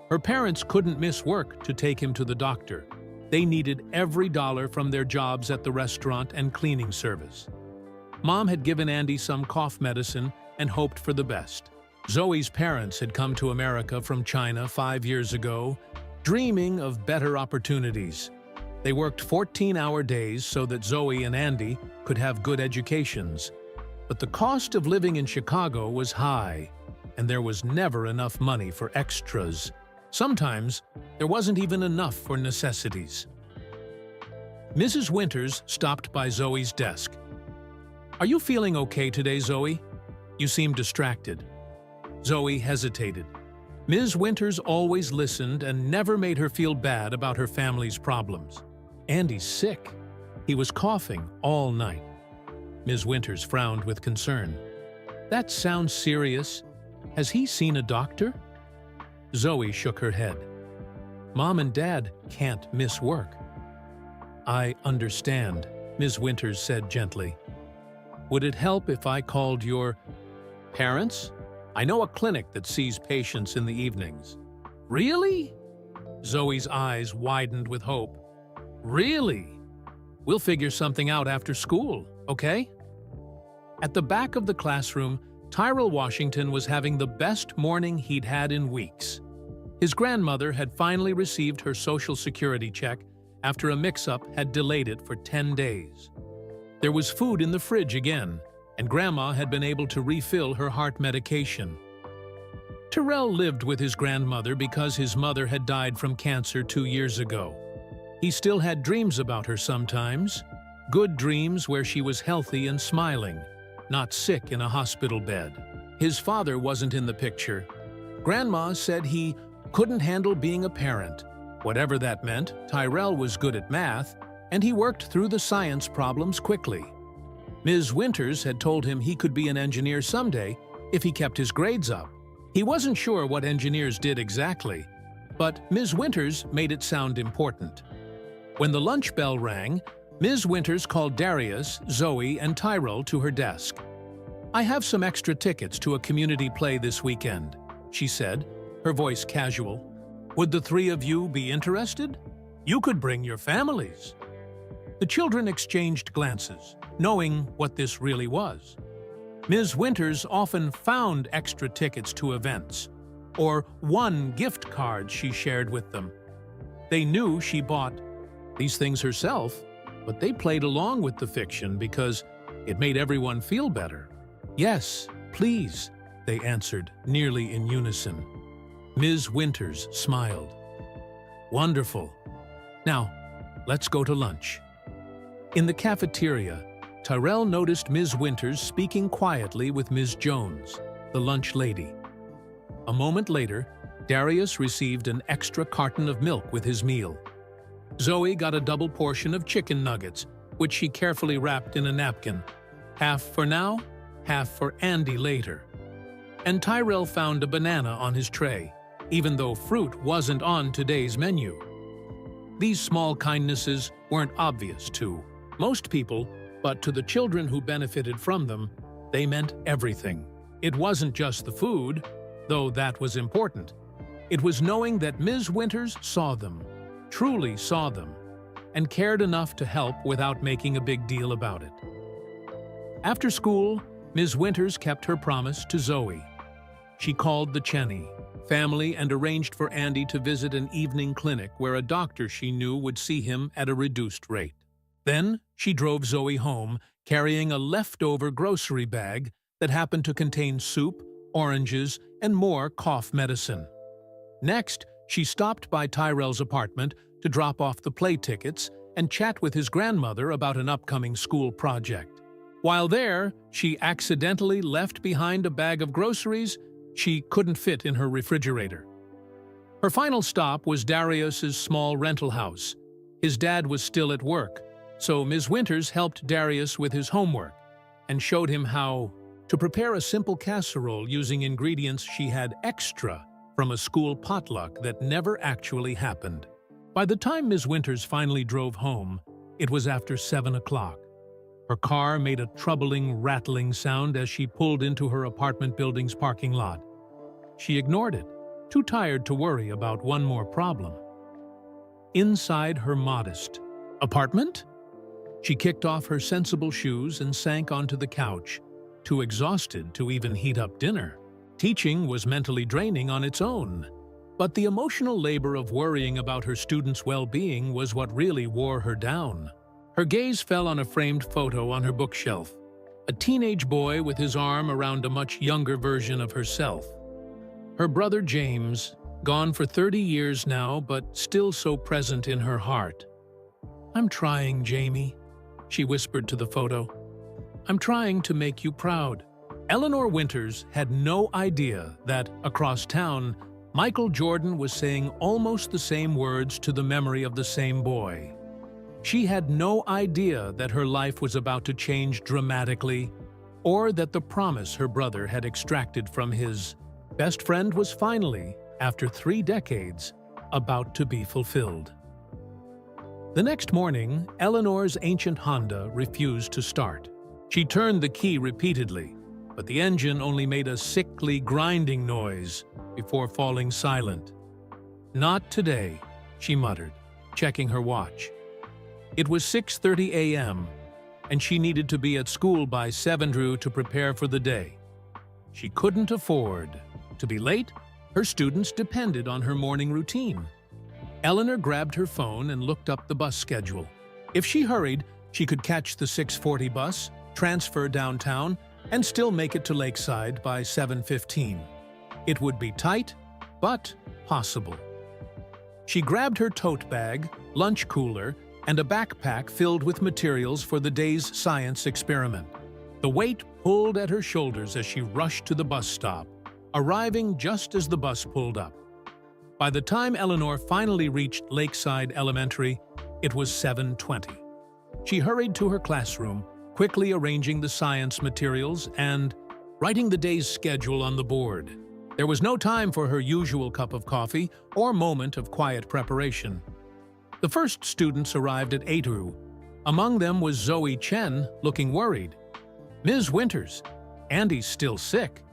Her parents couldn't miss work to take him to the doctor. They needed every dollar from their jobs at the restaurant and cleaning service. Mom had given Andy some cough medicine and hoped for the best. Zoe's parents had come to America from China 5 years ago, dreaming of better opportunities. They worked 14-hour days so that Zoe and Andy could have good educations. But the cost of living in Chicago was high, and there was never enough money for extras. Sometimes, there wasn't even enough for necessities. Mrs. Winters stopped by Zoe's desk. "Are you feeling okay today, Zoe? You seem distracted." Zoe hesitated. Ms. Winters always listened and never made her feel bad about her family's problems. "Andy's sick. He was coughing all night." Ms. Winters frowned with concern. "That sounds serious. Has he seen a doctor?" Zoe shook her head. "Mom and Dad can't miss work." "I understand," Ms. Winters said gently. "Would it help if I called your parents? I know a clinic that sees patients in the evenings." "Really?" Zoe's eyes widened with hope. "Really? We'll figure something out after school, okay?" At the back of the classroom, Tyrell Washington was having the best morning he'd had in weeks. His grandmother had finally received her Social Security check after a mix-up had delayed it for 10 days. There was food in the fridge again, and Grandma had been able to refill her heart medication. Tyrell lived with his grandmother because his mother had died from cancer 2 years ago. He still had dreams about her sometimes, good dreams where she was healthy and smiling, not sick in a hospital bed. His father wasn't in the picture. Grandma said he couldn't handle being a parent. Whatever that meant, Tyrell was good at math, and he worked through the science problems quickly. Ms. Winters had told him he could be an engineer someday if he kept his grades up. He wasn't sure what engineers did exactly, but Ms. Winters made it sound important. When the lunch bell rang, Ms. Winters called Darius, Zoe, and Tyrell to her desk. "I have some extra tickets to a community play this weekend," she said, her voice casual. "Would the three of you be interested? You could bring your families." The children exchanged glances, knowing what this really was. Ms. Winters often found extra tickets to events, or won gift cards she shared with them. They knew she bought these things herself, but they played along with the fiction because it made everyone feel better. "Yes, please," they answered, nearly in unison. Ms. Winters smiled. "Wonderful. Now, let's go to lunch." In the cafeteria, Tyrell noticed Ms. Winters speaking quietly with Ms. Jones, the lunch lady. A moment later, Darius received an extra carton of milk with his meal. Zoe got a double portion of chicken nuggets, which she carefully wrapped in a napkin. Half for now, half for Andy later. And Tyrell found a banana on his tray, even though fruit wasn't on today's menu. These small kindnesses weren't obvious to most people, but to the children who benefited from them, they meant everything. It wasn't just the food, though that was important. It was knowing that Ms. Winters saw them, truly saw them, and cared enough to help without making a big deal about it. After school, Ms. Winters kept her promise to Zoe. She called the Cheney family and arranged for Andy to visit an evening clinic where a doctor she knew would see him at a reduced rate. Then she drove Zoe home, carrying a leftover grocery bag that happened to contain soup, oranges, and more cough medicine. Next, she stopped by Tyrell's apartment to drop off the play tickets and chat with his grandmother about an upcoming school project. While there, she accidentally left behind a bag of groceries she couldn't fit in her refrigerator. Her final stop was Darius's small rental house. His dad was still at work, so Ms. Winters helped Darius with his homework and showed him how to prepare a simple casserole using ingredients she had extra from a school potluck that never actually happened. By the time Ms. Winters finally drove home, it was after 7 o'clock. Her car made a troubling, rattling sound as she pulled into her apartment building's parking lot. She ignored it, too tired to worry about one more problem. Inside her modest apartment, she kicked off her sensible shoes and sank onto the couch, too exhausted to even heat up dinner. Teaching was mentally draining on its own, but the emotional labor of worrying about her students' well-being was what really wore her down. Her gaze fell on a framed photo on her bookshelf, a teenage boy with his arm around a much younger version of herself. Her brother James, gone for 30 years now, but still so present in her heart. "I'm trying, Jamie," she whispered to the photo. "I'm trying to make you proud." Eleanor Winters had no idea that, across town, Michael Jordan was saying almost the same words to the memory of the same boy. She had no idea that her life was about to change dramatically, or that the promise her brother had extracted from his best friend was finally, after 3 decades, about to be fulfilled. The next morning, Eleanor's ancient Honda refused to start. She turned the key repeatedly, but the engine only made a sickly grinding noise before falling silent. "Not today," she muttered, checking her watch. It was 6:30 a.m., and she needed to be at school by 7 to prepare for the day. She couldn't afford to be late. Her students depended on her morning routine. Eleanor grabbed her phone and looked up the bus schedule. If she hurried, she could catch the 6:40 bus, transfer downtown, and still make it to Lakeside by 7:15. It would be tight, but possible. She grabbed her tote bag, lunch cooler, and a backpack filled with materials for the day's science experiment. The weight pulled at her shoulders as she rushed to the bus stop, arriving just as the bus pulled up. By the time Eleanor finally reached Lakeside Elementary, it was 7:20. She hurried to her classroom, quickly arranging the science materials and writing the day's schedule on the board. There was no time for her usual cup of coffee or moment of quiet preparation. The first students arrived at 8. Among them was Zoe Chen, looking worried. "Ms. Winters, Andy's still sick.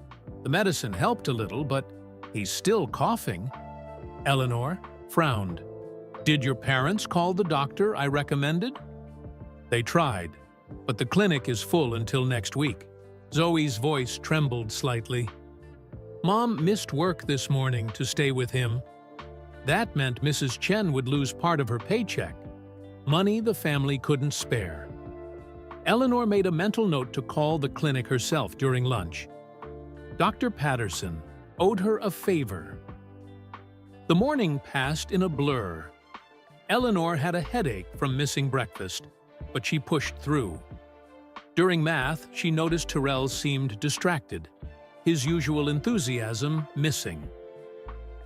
The medicine helped a little, but he's still coughing." Eleanor frowned. "Did your parents call the doctor I recommended?" "They tried, but the clinic is full until next week." Zoe's voice trembled slightly. "Mom missed work this morning to stay with him. That meant Mrs. Chen would lose part of her paycheck, money the family couldn't spare." Eleanor made a mental note to call the clinic herself during lunch. Dr. Patterson owed her a favor. The morning passed in a blur. Eleanor had a headache from missing breakfast, but she pushed through. During math, she noticed Terrell seemed distracted, his usual enthusiasm missing.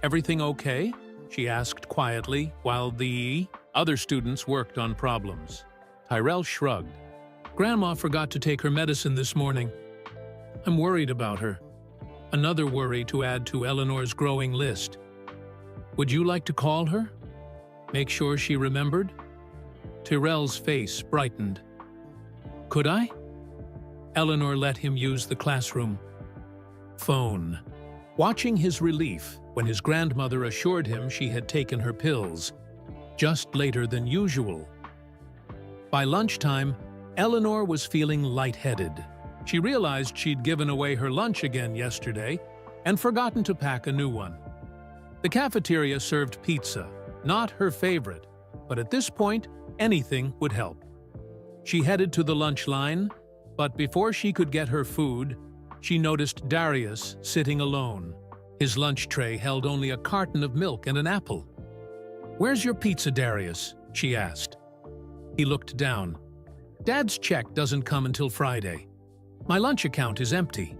"Everything okay?" she asked quietly while the other students worked on problems. Tyrell shrugged. "Grandma forgot to take her medicine this morning. I'm worried about her." Another worry to add to Eleanor's growing list. "Would you like to call her? Make sure she remembered?" Tyrell's face brightened. "Could I?" Eleanor let him use the classroom phone, watching his relief when his grandmother assured him she had taken her pills, just later than usual. By lunchtime, Eleanor was feeling lightheaded. She realized she'd given away her lunch again yesterday and forgotten to pack a new one. The cafeteria served pizza, not her favorite, but at this point, anything would help. She headed to the lunch line, but before she could get her food, she noticed Darius sitting alone. His lunch tray held only a carton of milk and an apple. "Where's your pizza, Darius?" she asked. He looked down. "Dad's check doesn't come until Friday. My lunch account is empty."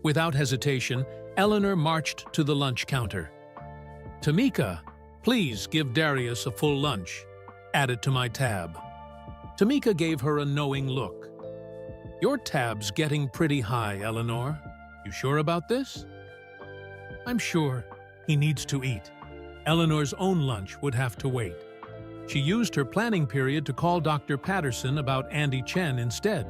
Without hesitation, Eleanor marched to the lunch counter. "Tamika, please give Darius a full lunch. Add it to my tab." Tamika gave her a knowing look. "Your tab's getting pretty high, Eleanor. You sure about this?" "I'm sure. He needs to eat." Eleanor's own lunch would have to wait. She used her planning period to call Dr. Patterson about Andy Chen instead.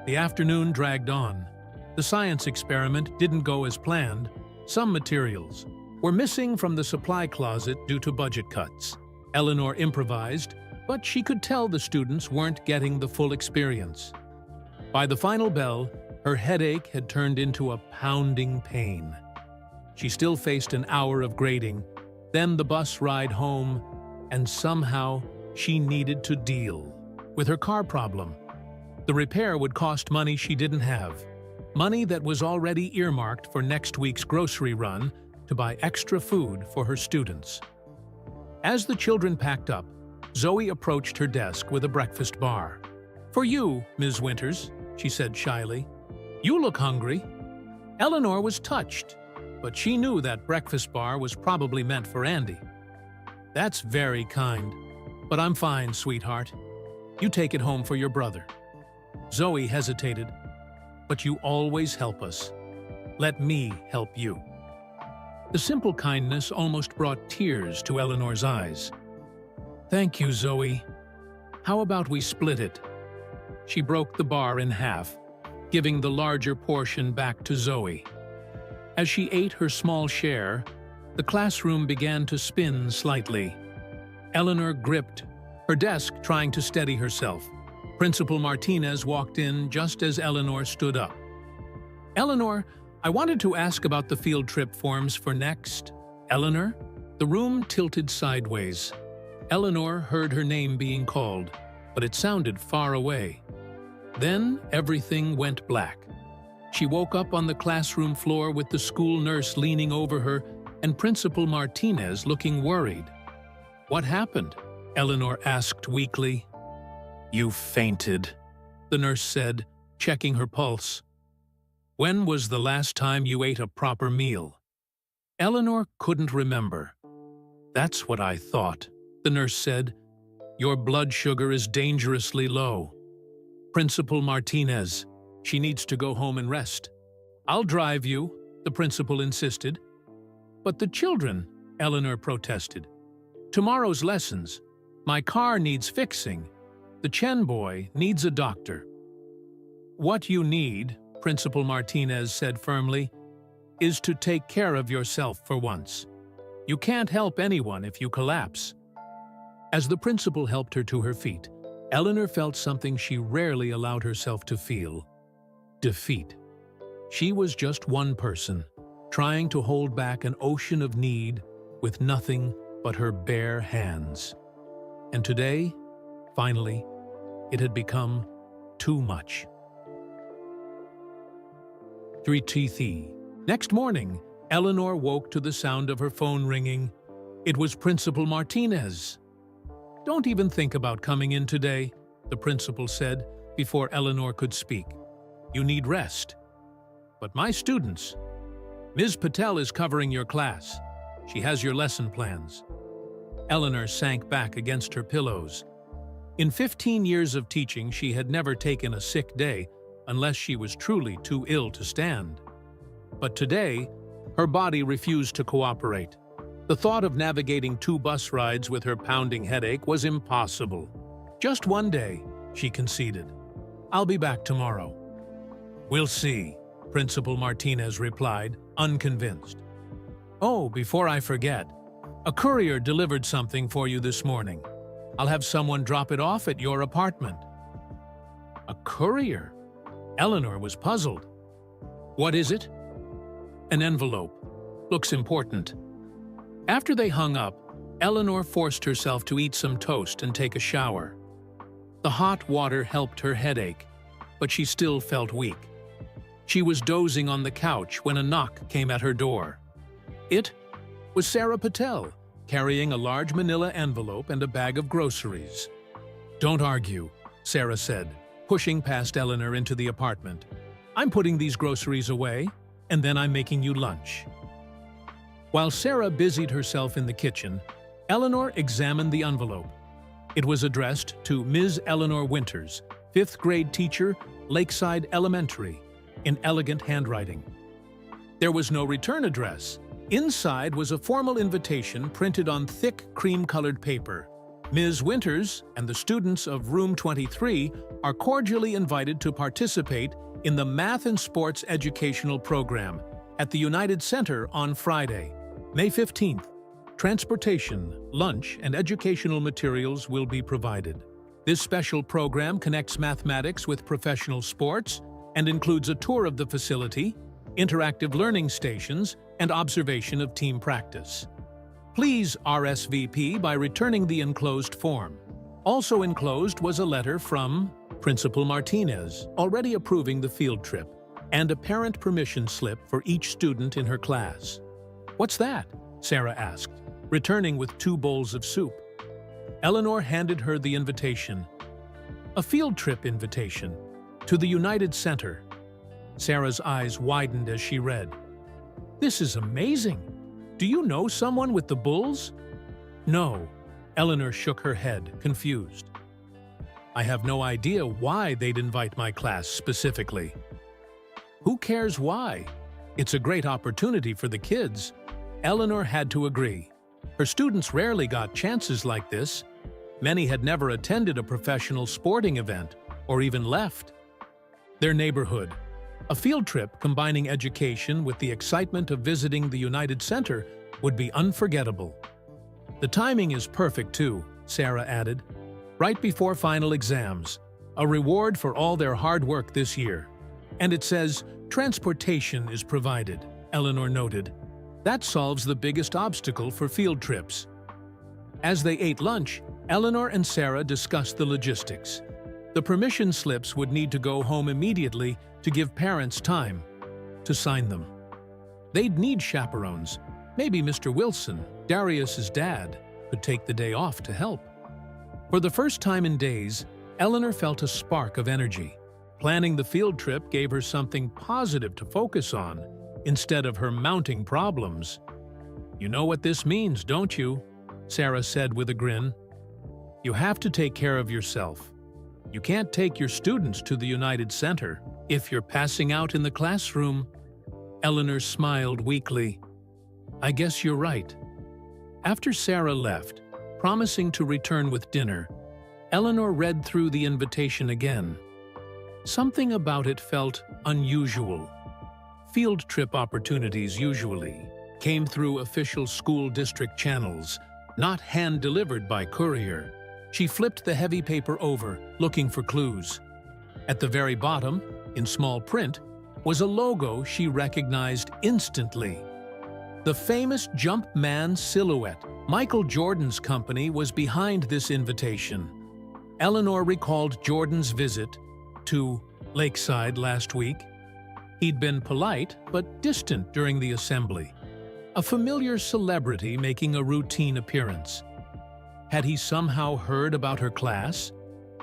The afternoon dragged on. The science experiment didn't go as planned. Some materials were missing from the supply closet due to budget cuts. Eleanor improvised, but she could tell the students weren't getting the full experience. By the final bell, her headache had turned into a pounding pain. She still faced an hour of grading, then the bus ride home, and somehow she needed to deal with her car problem. The repair would cost money she didn't have, money that was already earmarked for next week's grocery run to buy extra food for her students. As the children packed up, Zoe approached her desk with a breakfast bar. "For you, Ms. Winters," she said shyly. "You look hungry." Eleanor was touched, but she knew that breakfast bar was probably meant for Andy. "That's very kind, but I'm fine, sweetheart. You take it home for your brother." Zoe hesitated. "But you always help us. Let me help you." The simple kindness almost brought tears to Eleanor's eyes. "Thank you, Zoe. How about we split it?" She broke the bar in half, giving the larger portion back to Zoe. As she ate her small share, the classroom began to spin slightly. Eleanor gripped her desk, trying to steady herself. Principal Martinez walked in just as Eleanor stood up. "Eleanor, I wanted to ask about the field trip forms for next." "Eleanor?" The room tilted sideways. Eleanor heard her name being called, but it sounded far away. Then everything went black. She woke up on the classroom floor with the school nurse leaning over her and Principal Martinez looking worried. "What happened?" Eleanor asked weakly. "You fainted," the nurse said, checking her pulse. "When was the last time you ate a proper meal?" Eleanor couldn't remember. "That's what I thought," the nurse said. "Your blood sugar is dangerously low." "Principal Martinez, she needs to go home and rest." "I'll drive you," the principal insisted. "But the children," Eleanor protested. "Tomorrow's lessons. My car needs fixing. The Chen boy needs a doctor." "What you need," Principal Martinez said firmly, "is to take care of yourself for once. You can't help anyone if you collapse." As the principal helped her to her feet, Eleanor felt something she rarely allowed herself to feel: defeat. She was just one person, trying to hold back an ocean of need with nothing but her bare hands. And today, finally, it had become too much. 3TT. Next morning, Eleanor woke to the sound of her phone ringing. It was Principal Martinez. "Don't even think about coming in today," the principal said before Eleanor could speak. "You need rest." "But my students—" "Ms. Patel is covering your class. She has your lesson plans." Eleanor sank back against her pillows. In 15 years of teaching, she had never taken a sick day unless she was truly too ill to stand. But today, her body refused to cooperate. The thought of navigating 2 bus rides with her pounding headache was impossible. "Just one day," she conceded. "I'll be back tomorrow." "We'll see," Principal Martinez replied, unconvinced. "Oh, before I forget, a courier delivered something for you this morning. I'll have someone drop it off at your apartment." "A courier?" Eleanor was puzzled. "What is it?" "An envelope. Looks important." After they hung up, Eleanor forced herself to eat some toast and take a shower. The hot water helped her headache, but she still felt weak. She was dozing on the couch when a knock came at her door. It was Sarah Patel, carrying a large manila envelope and a bag of groceries. "Don't argue," Sarah said, pushing past Eleanor into the apartment. "I'm putting these groceries away, and then I'm making you lunch." While Sarah busied herself in the kitchen, Eleanor examined the envelope. It was addressed to Ms. Eleanor Winters, 5th grade teacher, Lakeside Elementary, in elegant handwriting. There was no return address. Inside was a formal invitation printed on thick cream-colored paper. "Ms. Winters and the students of Room 23 are cordially invited to participate in the Math and Sports Educational Program at the United Center on Friday, May 15th. Transportation, lunch, and educational materials will be provided. This special program connects mathematics with professional sports and includes a tour of the facility, interactive learning stations, and observation of team practice. Please RSVP by returning the enclosed form." Also enclosed was a letter from Principal Martinez, already approving the field trip, and a parent permission slip for each student in her class. "What's that?" Sarah asked, returning with 2 bowls of soup. Eleanor handed her the invitation. "A field trip invitation to the United Center." Sarah's eyes widened as she read. "This is amazing! Do you know someone with the Bulls?" "No." Eleanor shook her head, confused. "I have no idea why they'd invite my class specifically." "Who cares why? It's a great opportunity for the kids." Eleanor had to agree. Her students rarely got chances like this. Many had never attended a professional sporting event, or even left their neighborhood. A field trip combining education with the excitement of visiting the United Center would be unforgettable. "The timing is perfect too," Sarah added. "Right before final exams, a reward for all their hard work this year. And it says transportation is provided," Eleanor noted. "That solves the biggest obstacle for field trips." As they ate lunch, Eleanor and Sarah discussed the logistics. The permission slips would need to go home immediately to give parents time to sign them. They'd need chaperones. Maybe Mr. Wilson, Darius's dad, could take the day off to help. For the first time in days, Eleanor felt a spark of energy. Planning the field trip gave her something positive to focus on, instead of her mounting problems. "You know what this means, don't you?" Sarah said with a grin. "You have to take care of yourself. You can't take your students to the United Center if you're passing out in the classroom." Eleanor smiled weakly. "I guess you're right." After Sarah left, promising to return with dinner, Eleanor read through the invitation again. Something about it felt unusual. Field trip opportunities usually came through official school district channels, not hand-delivered by courier. She flipped the heavy paper over, looking for clues. At the very bottom, in small print, was a logo she recognized instantly. The famous Jumpman silhouette. Michael Jordan's company was behind this invitation. Eleanor recalled Jordan's visit to Lakeside last week. He'd been polite but distant during the assembly, a familiar celebrity making a routine appearance. Had he somehow heard about her class?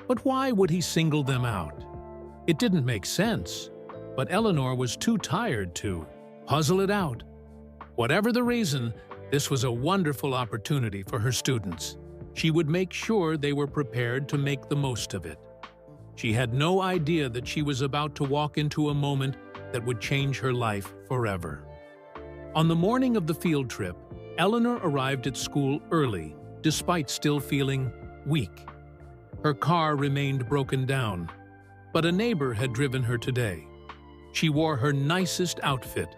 But why would he single them out? It didn't make sense, but Eleanor was too tired to puzzle it out. Whatever the reason, this was a wonderful opportunity for her students. She would make sure they were prepared to make the most of it. She had no idea that she was about to walk into a moment that would change her life forever. On the morning of the field trip, Eleanor arrived at school early, despite still feeling weak. Her car remained broken down, but a neighbor had driven her today. She wore her nicest outfit,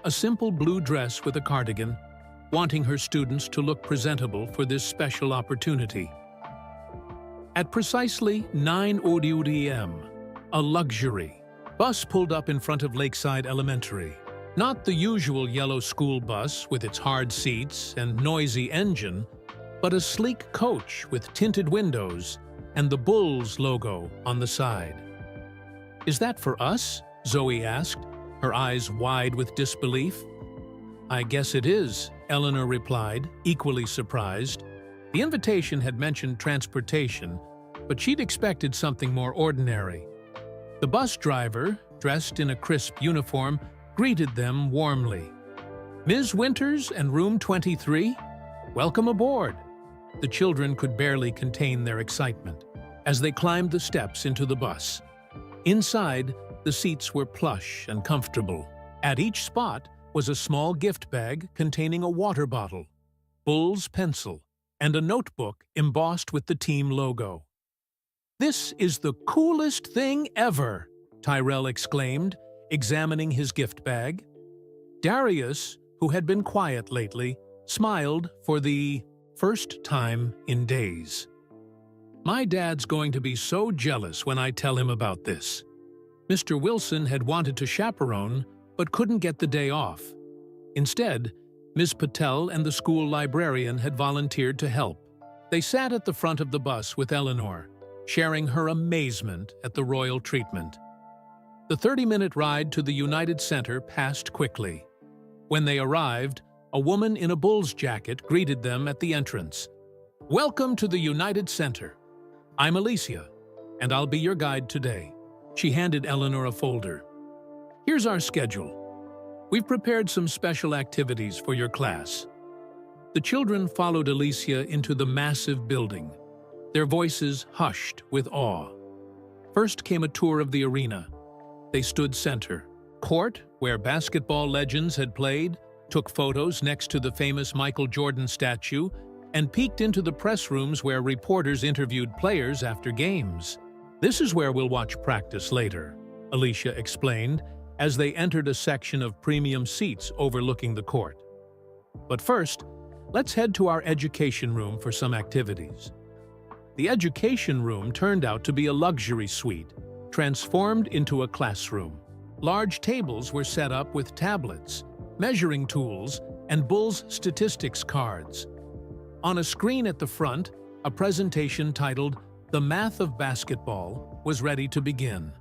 a simple blue dress with a cardigan, wanting her students to look presentable for this special opportunity. At precisely 9:00 a.m., a luxury bus pulled up in front of Lakeside Elementary. Not the usual yellow school bus with its hard seats and noisy engine, but a sleek coach with tinted windows and the Bulls logo on the side. "Is that for us?" Zoe asked, her eyes wide with disbelief. "I guess it is," Eleanor replied, equally surprised. The invitation had mentioned transportation, but she'd expected something more ordinary. The bus driver, dressed in a crisp uniform, greeted them warmly. "Ms. Winters and Room 23? Welcome aboard." The children could barely contain their excitement as they climbed the steps into the bus. Inside, the seats were plush and comfortable. At each spot was a small gift bag containing a water bottle, Bulls pencil, and a notebook embossed with the team logo. "This is the coolest thing ever!" Tyrell exclaimed, examining his gift bag. Darius, who had been quiet lately, smiled for the first time in days. "My dad's going to be so jealous when I tell him about this." Mr. Wilson had wanted to chaperone, but couldn't get the day off. Instead, Ms. Patel and the school librarian had volunteered to help. They sat at the front of the bus with Eleanor, sharing her amazement at the royal treatment. The 30-minute ride to the United Center passed quickly. When they arrived, a woman in a Bulls jacket greeted them at the entrance. "Welcome to the United Center. I'm Alicia, and I'll be your guide today." She handed Eleanor a folder. "Here's our schedule. We've prepared some special activities for your class." The children followed Alicia into the massive building, their voices hushed with awe. First came a tour of the arena. They stood center, court where basketball legends had played, took photos next to the famous Michael Jordan statue, and peeked into the press rooms where reporters interviewed players after games. "This is where we'll watch practice later," Alicia explained as they entered a section of premium seats overlooking the court. "But first, let's head to our education room for some activities." The education room turned out to be a luxury suite, transformed into a classroom. Large tables were set up with tablets, measuring tools, and Bulls statistics cards. On a screen at the front, a presentation titled "The Math of Basketball" was ready to begin.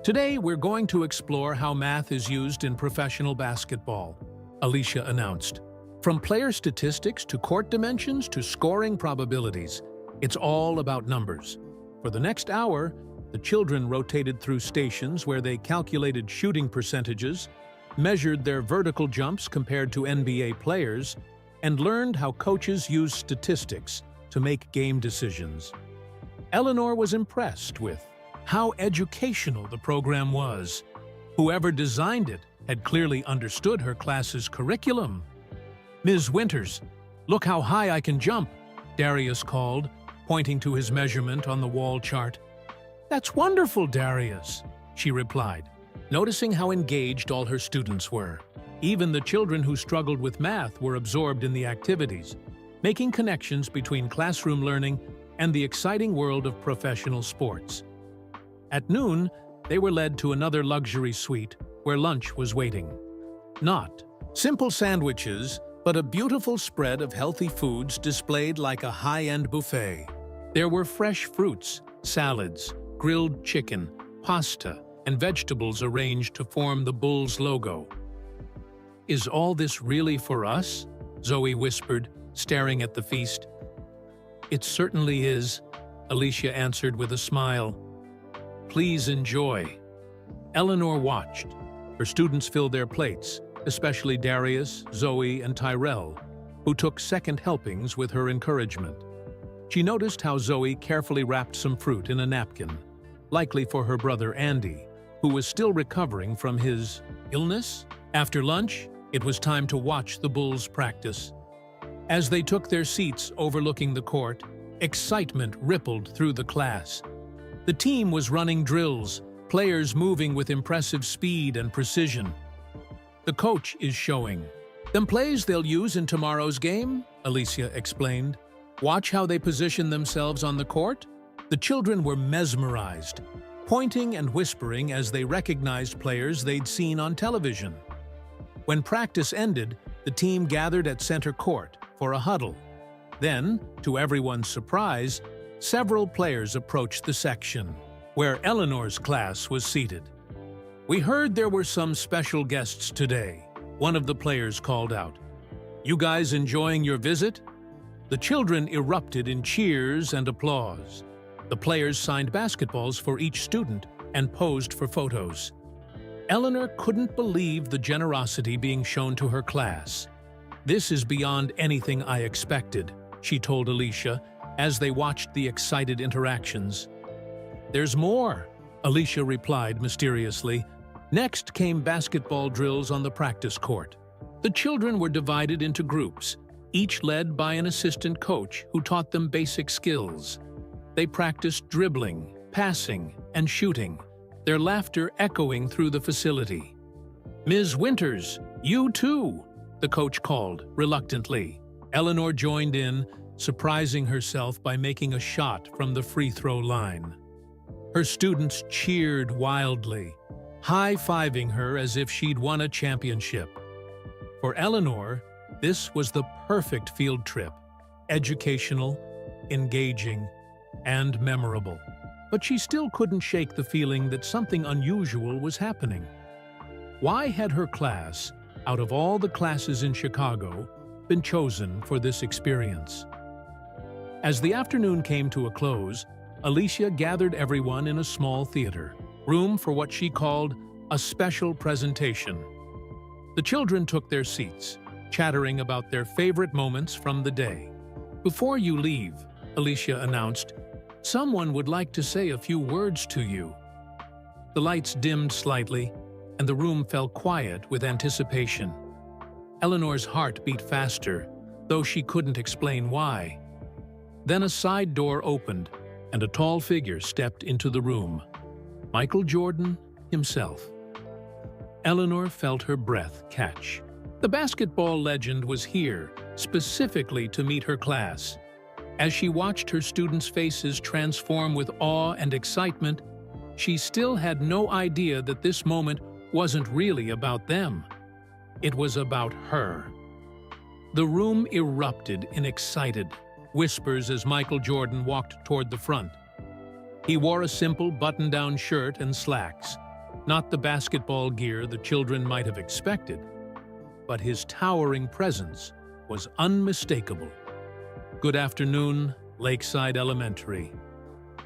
"Today, we're going to explore how math is used in professional basketball," Alicia announced. "From player statistics to court dimensions to scoring probabilities, it's all about numbers. For the next hour, The children rotated through stations where they calculated shooting percentages, measured their vertical jumps compared to NBA players, and learned how coaches use statistics to make game decisions. Eleanor was impressed with how educational the program was. Whoever designed it had clearly understood her class's curriculum. "Ms. Winters, look how high I can jump," Darius called, pointing to his measurement on the wall chart. "That's wonderful, Darius," she replied, noticing how engaged all her students were. Even the children who struggled with math were absorbed in the activities, making connections between classroom learning and the exciting world of professional sports. At noon, they were led to another luxury suite where lunch was waiting. Not simple sandwiches, but a beautiful spread of healthy foods displayed like a high-end buffet. There were fresh fruits, salads, grilled chicken, pasta, and vegetables arranged to form the Bulls logo. "Is all this really for us?" Zoe whispered, staring at the feast. "It certainly is," Alicia answered with a smile. "Please enjoy." Eleanor watched. Her students filled their plates, especially Darius, Zoe, and Tyrell, who took second helpings with her encouragement. She noticed how Zoe carefully wrapped some fruit in a napkin, likely for her brother Andy, who was still recovering from his illness. After lunch, it was time to watch the Bulls practice. As they took their seats overlooking the court, excitement rippled through the class. The team was running drills, players moving with impressive speed and precision. "The coach is showing them plays they'll use in tomorrow's game," Alicia explained. "Watch how they position themselves on the court." The children were mesmerized, pointing and whispering as they recognized players they'd seen on television. When practice ended, the team gathered at center court for a huddle. Then, to everyone's surprise, several players approached the section where Eleanor's class was seated. "We heard there were some special guests today," one of the players called out. "You guys enjoying your visit?" The children erupted in cheers and applause. The players signed basketballs for each student and posed for photos. Eleanor couldn't believe the generosity being shown to her class. "This is beyond anything I expected," she told Alicia as they watched the excited interactions. "There's more," Alicia replied mysteriously. Next came basketball drills on the practice court. The children were divided into groups, each led by an assistant coach who taught them basic skills. They practiced dribbling, passing, and shooting, their laughter echoing through the facility. "Ms. Winters, you too," the coach called, reluctantly. Eleanor joined in, surprising herself by making a shot from the free throw line. Her students cheered wildly, high-fiving her as if she'd won a championship. For Eleanor, this was the perfect field trip, educational, engaging, and memorable. But she still couldn't shake the feeling that something unusual was happening. Why had her class, out of all the classes in Chicago, been chosen for this experience? As the afternoon came to a close, Alicia gathered everyone in a small theater, room for what she called a special presentation. The children took their seats, chattering about their favorite moments from the day. "Before you leave," Alicia announced, "someone would like to say a few words to you." The lights dimmed slightly, and the room fell quiet with anticipation. Eleanor's heart beat faster, though she couldn't explain why. Then a side door opened, and a tall figure stepped into the room. Michael Jordan himself. Eleanor felt her breath catch. The basketball legend was here, specifically to meet her class. As she watched her students' faces transform with awe and excitement, she still had no idea that this moment wasn't really about them. It was about her. The room erupted in excited whispers as Michael Jordan walked toward the front. He wore a simple button-down shirt and slacks, not the basketball gear the children might have expected, but his towering presence was unmistakable. "Good afternoon, Lakeside Elementary."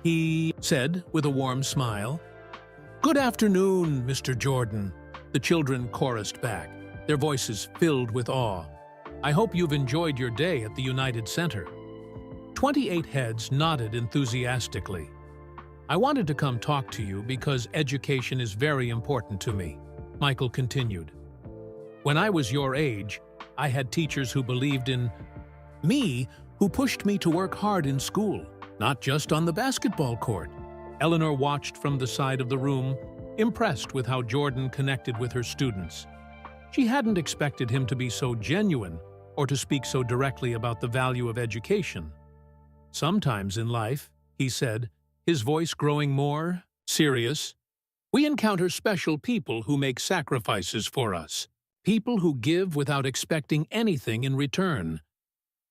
he said with a warm smile. "Good afternoon, Mr. Jordan," the children chorused back, their voices filled with awe. "I hope you've enjoyed your day at the United Center." 28 heads nodded enthusiastically. "I wanted to come talk to you because education is very important to me," Michael continued. "When I was your age, I had teachers who believed in me, who pushed me to work hard in school, not just on the basketball court." Eleanor watched from the side of the room, impressed with how Jordan connected with her students. She hadn't expected him to be so genuine or to speak so directly about the value of education. "Sometimes in life," he said, his voice growing more serious, "we encounter special people who make sacrifices for us, people who give without expecting anything in return,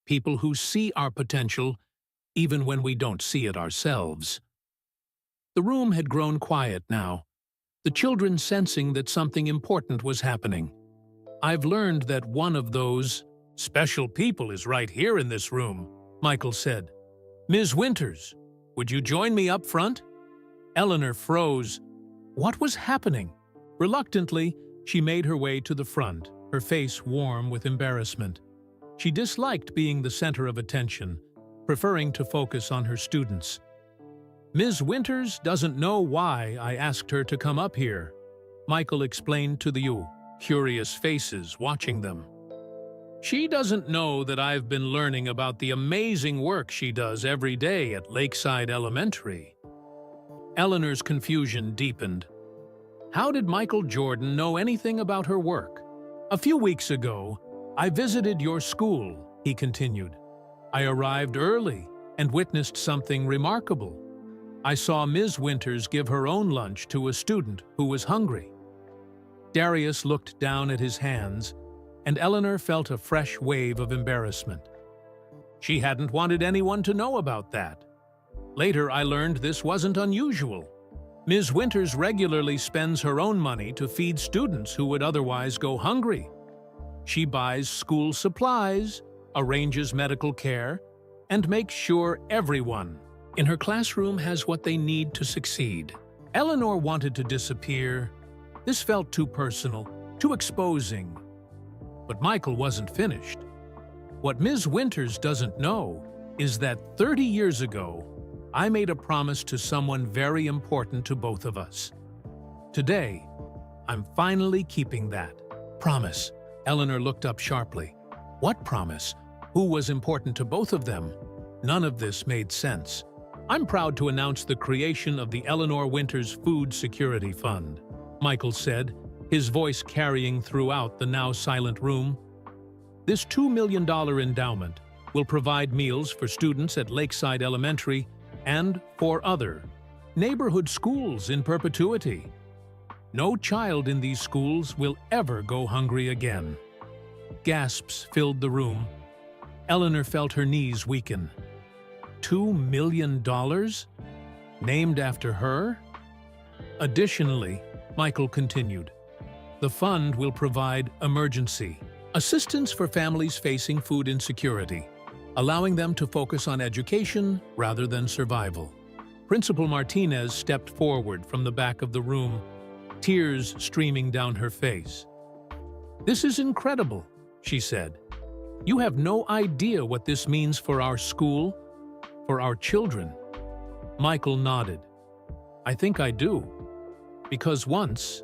people who see our potential even when we don't see it ourselves." The room had grown quiet now, the children sensing that something important was happening. "I've learned that one of those special people is right here in this room," Michael said. "Ms. Winters, would you join me up front?" Eleanor froze. What was happening? Reluctantly, she made her way to the front, her face warm with embarrassment. She disliked being the center of attention, preferring to focus on her students. "Ms. Winters doesn't know why I asked her to come up here," Michael explained to the curious faces watching them. "She doesn't know that I've been learning about the amazing work she does every day at Lakeside Elementary." Eleanor's confusion deepened. How did Michael Jordan know anything about her work? "A few weeks ago, I visited your school," he continued. "I arrived early and witnessed something remarkable. I saw Ms. Winters give her own lunch to a student who was hungry." Darius looked down at his hands, and Eleanor felt a fresh wave of embarrassment. She hadn't wanted anyone to know about that. Later, I learned this wasn't unusual. Ms. Winters regularly spends her own money to feed students who would otherwise go hungry. She buys school supplies, arranges medical care, and makes sure everyone in her classroom has what they need to succeed. Eleanor wanted to disappear. This felt too personal, too exposing. But Michael wasn't finished. "What Ms. Winters doesn't know is that 30 years ago, I made a promise to someone very important to both of us. Today, I'm finally keeping that promise." Eleanor looked up sharply. What promise? Who was important to both of them? None of this made sense. "I'm proud to announce the creation of the Eleanor Winters Food Security Fund," Michael said, his voice carrying throughout the now silent room. "This $2 million endowment will provide meals for students at Lakeside Elementary and for other neighborhood schools in perpetuity. No child in these schools will ever go hungry again." Gasps filled the room. Eleanor felt her knees weaken. $2 million? Named after her? Additionally, Michael continued, the fund will provide emergency assistance for families facing food insecurity, allowing them to focus on education rather than survival. Principal Martinez stepped forward from the back of the room, tears streaming down her face. "This is incredible," she said. "You have no idea what this means for our school, for our children." Michael nodded. "I think I do. Because once,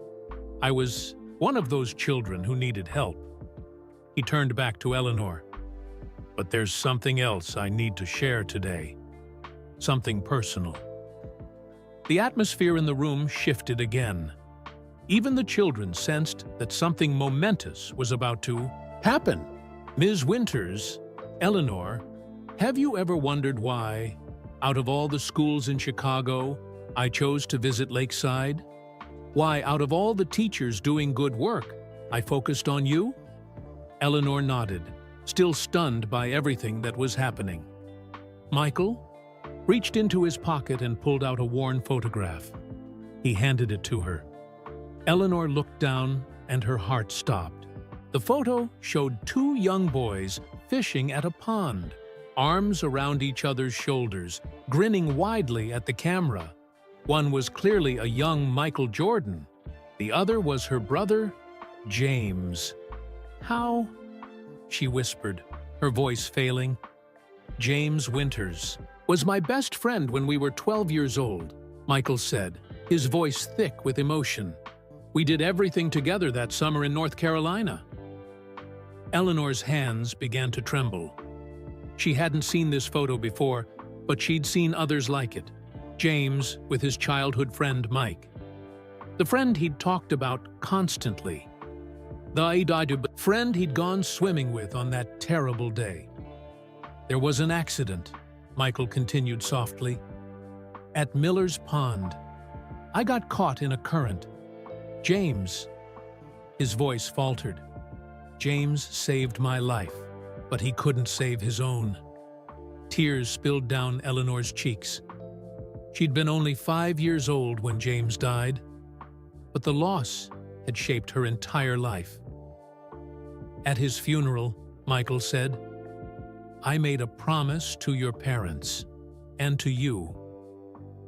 I was one of those children who needed help." He turned back to Eleanor. "But there's something else I need to share today. Something personal." The atmosphere in the room shifted again. Even the children sensed that something momentous was about to happen. "Ms. Winters, Eleanor, have you ever wondered why, out of all the schools in Chicago, I chose to visit Lakeside? Why, out of all the teachers doing good work, I focused on you?" Eleanor nodded, still stunned by everything that was happening. Michael reached into his pocket and pulled out a worn photograph. He handed it to her. Eleanor looked down and her heart stopped. The photo showed two young boys fishing at a pond. arms around each other's shoulders, grinning widely at the camera. One was clearly a young Michael Jordan. The other was her brother, James. "How?" she whispered, her voice failing. "James Winters was my best friend when we were 12 years old," Michael said, his voice thick with emotion. "We did everything together that summer in North Carolina." Eleanor's hands began to tremble. She hadn't seen this photo before, but she'd seen others like it. James with his childhood friend Mike. The friend he'd talked about constantly. The friend he'd gone swimming with on that terrible day. "There was an accident," Michael continued softly. "At Miller's Pond. I got caught in a current. James," his voice faltered, "James saved my life, but he couldn't save his own." Tears spilled down Eleanor's cheeks. She'd been only 5 years old when James died, but the loss had shaped her entire life. At his funeral, Michael said, "I made a promise to your parents and to you.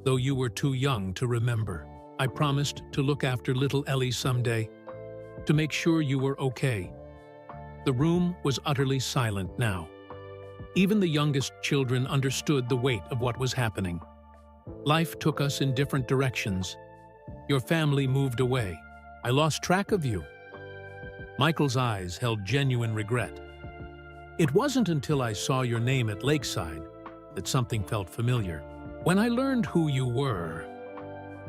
Though you were too young to remember, I promised to look after little Ellie someday, to make sure you were okay." The room was utterly silent now. Even the youngest children understood the weight of what was happening. Life took us in different directions. Your family moved away. I lost track of you. Michael's eyes held genuine regret. "It wasn't until I saw your name at Lakeside that something felt familiar. When I learned who you were,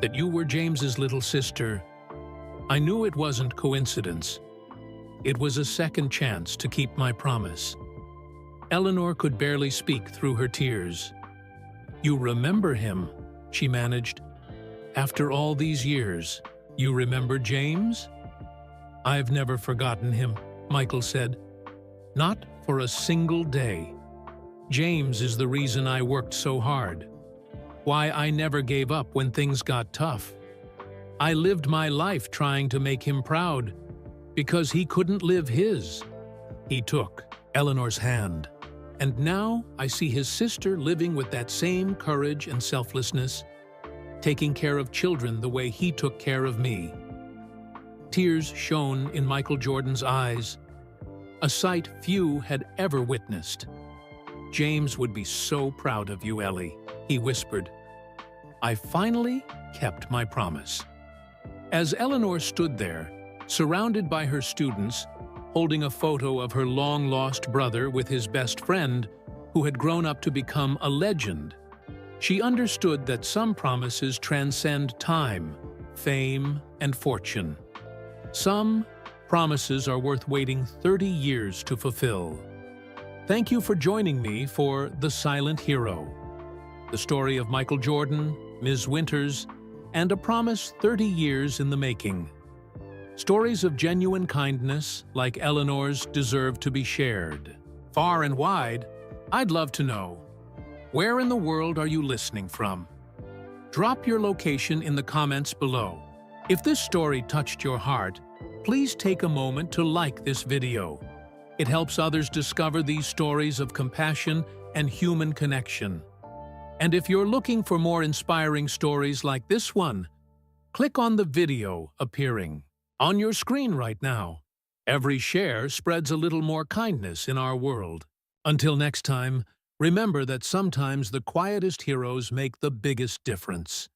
that you were James's little sister, I knew it wasn't coincidence. It was a second chance to keep my promise." Eleanor could barely speak through her tears. "You remember him," she managed. "After all these years, you remember James?" "I've never forgotten him," Michael said. "Not for a single day. James is the reason I worked so hard. Why I never gave up when things got tough. I lived my life trying to make him proud, because he couldn't live his." He took Eleanor's hand, and now I see his sister living with that same courage and selflessness, taking care of children the way he took care of me. Tears shone in Michael Jordan's eyes, a sight few had ever witnessed. "James would be so proud of you, Ellie," he whispered. "I finally kept my promise." As Eleanor stood there, surrounded by her students, holding a photo of her long-lost brother with his best friend, who had grown up to become a legend, she understood that some promises transcend time, fame, and fortune. Some promises are worth waiting 30 years to fulfill. Thank you for joining me for The Silent Hero, the story of Michael Jordan, Ms. Winters, and a promise 30 years in the making. Stories of genuine kindness, like Eleanor's, deserve to be shared. Far and wide, I'd love to know, where in the world are you listening from? Drop your location in the comments below. If this story touched your heart, please take a moment to like this video. It helps others discover these stories of compassion and human connection. And if you're looking for more inspiring stories like this one, click on the video appearing on your screen right now. Every share spreads a little more kindness in our world. Until next time, remember that sometimes the quietest heroes make the biggest difference.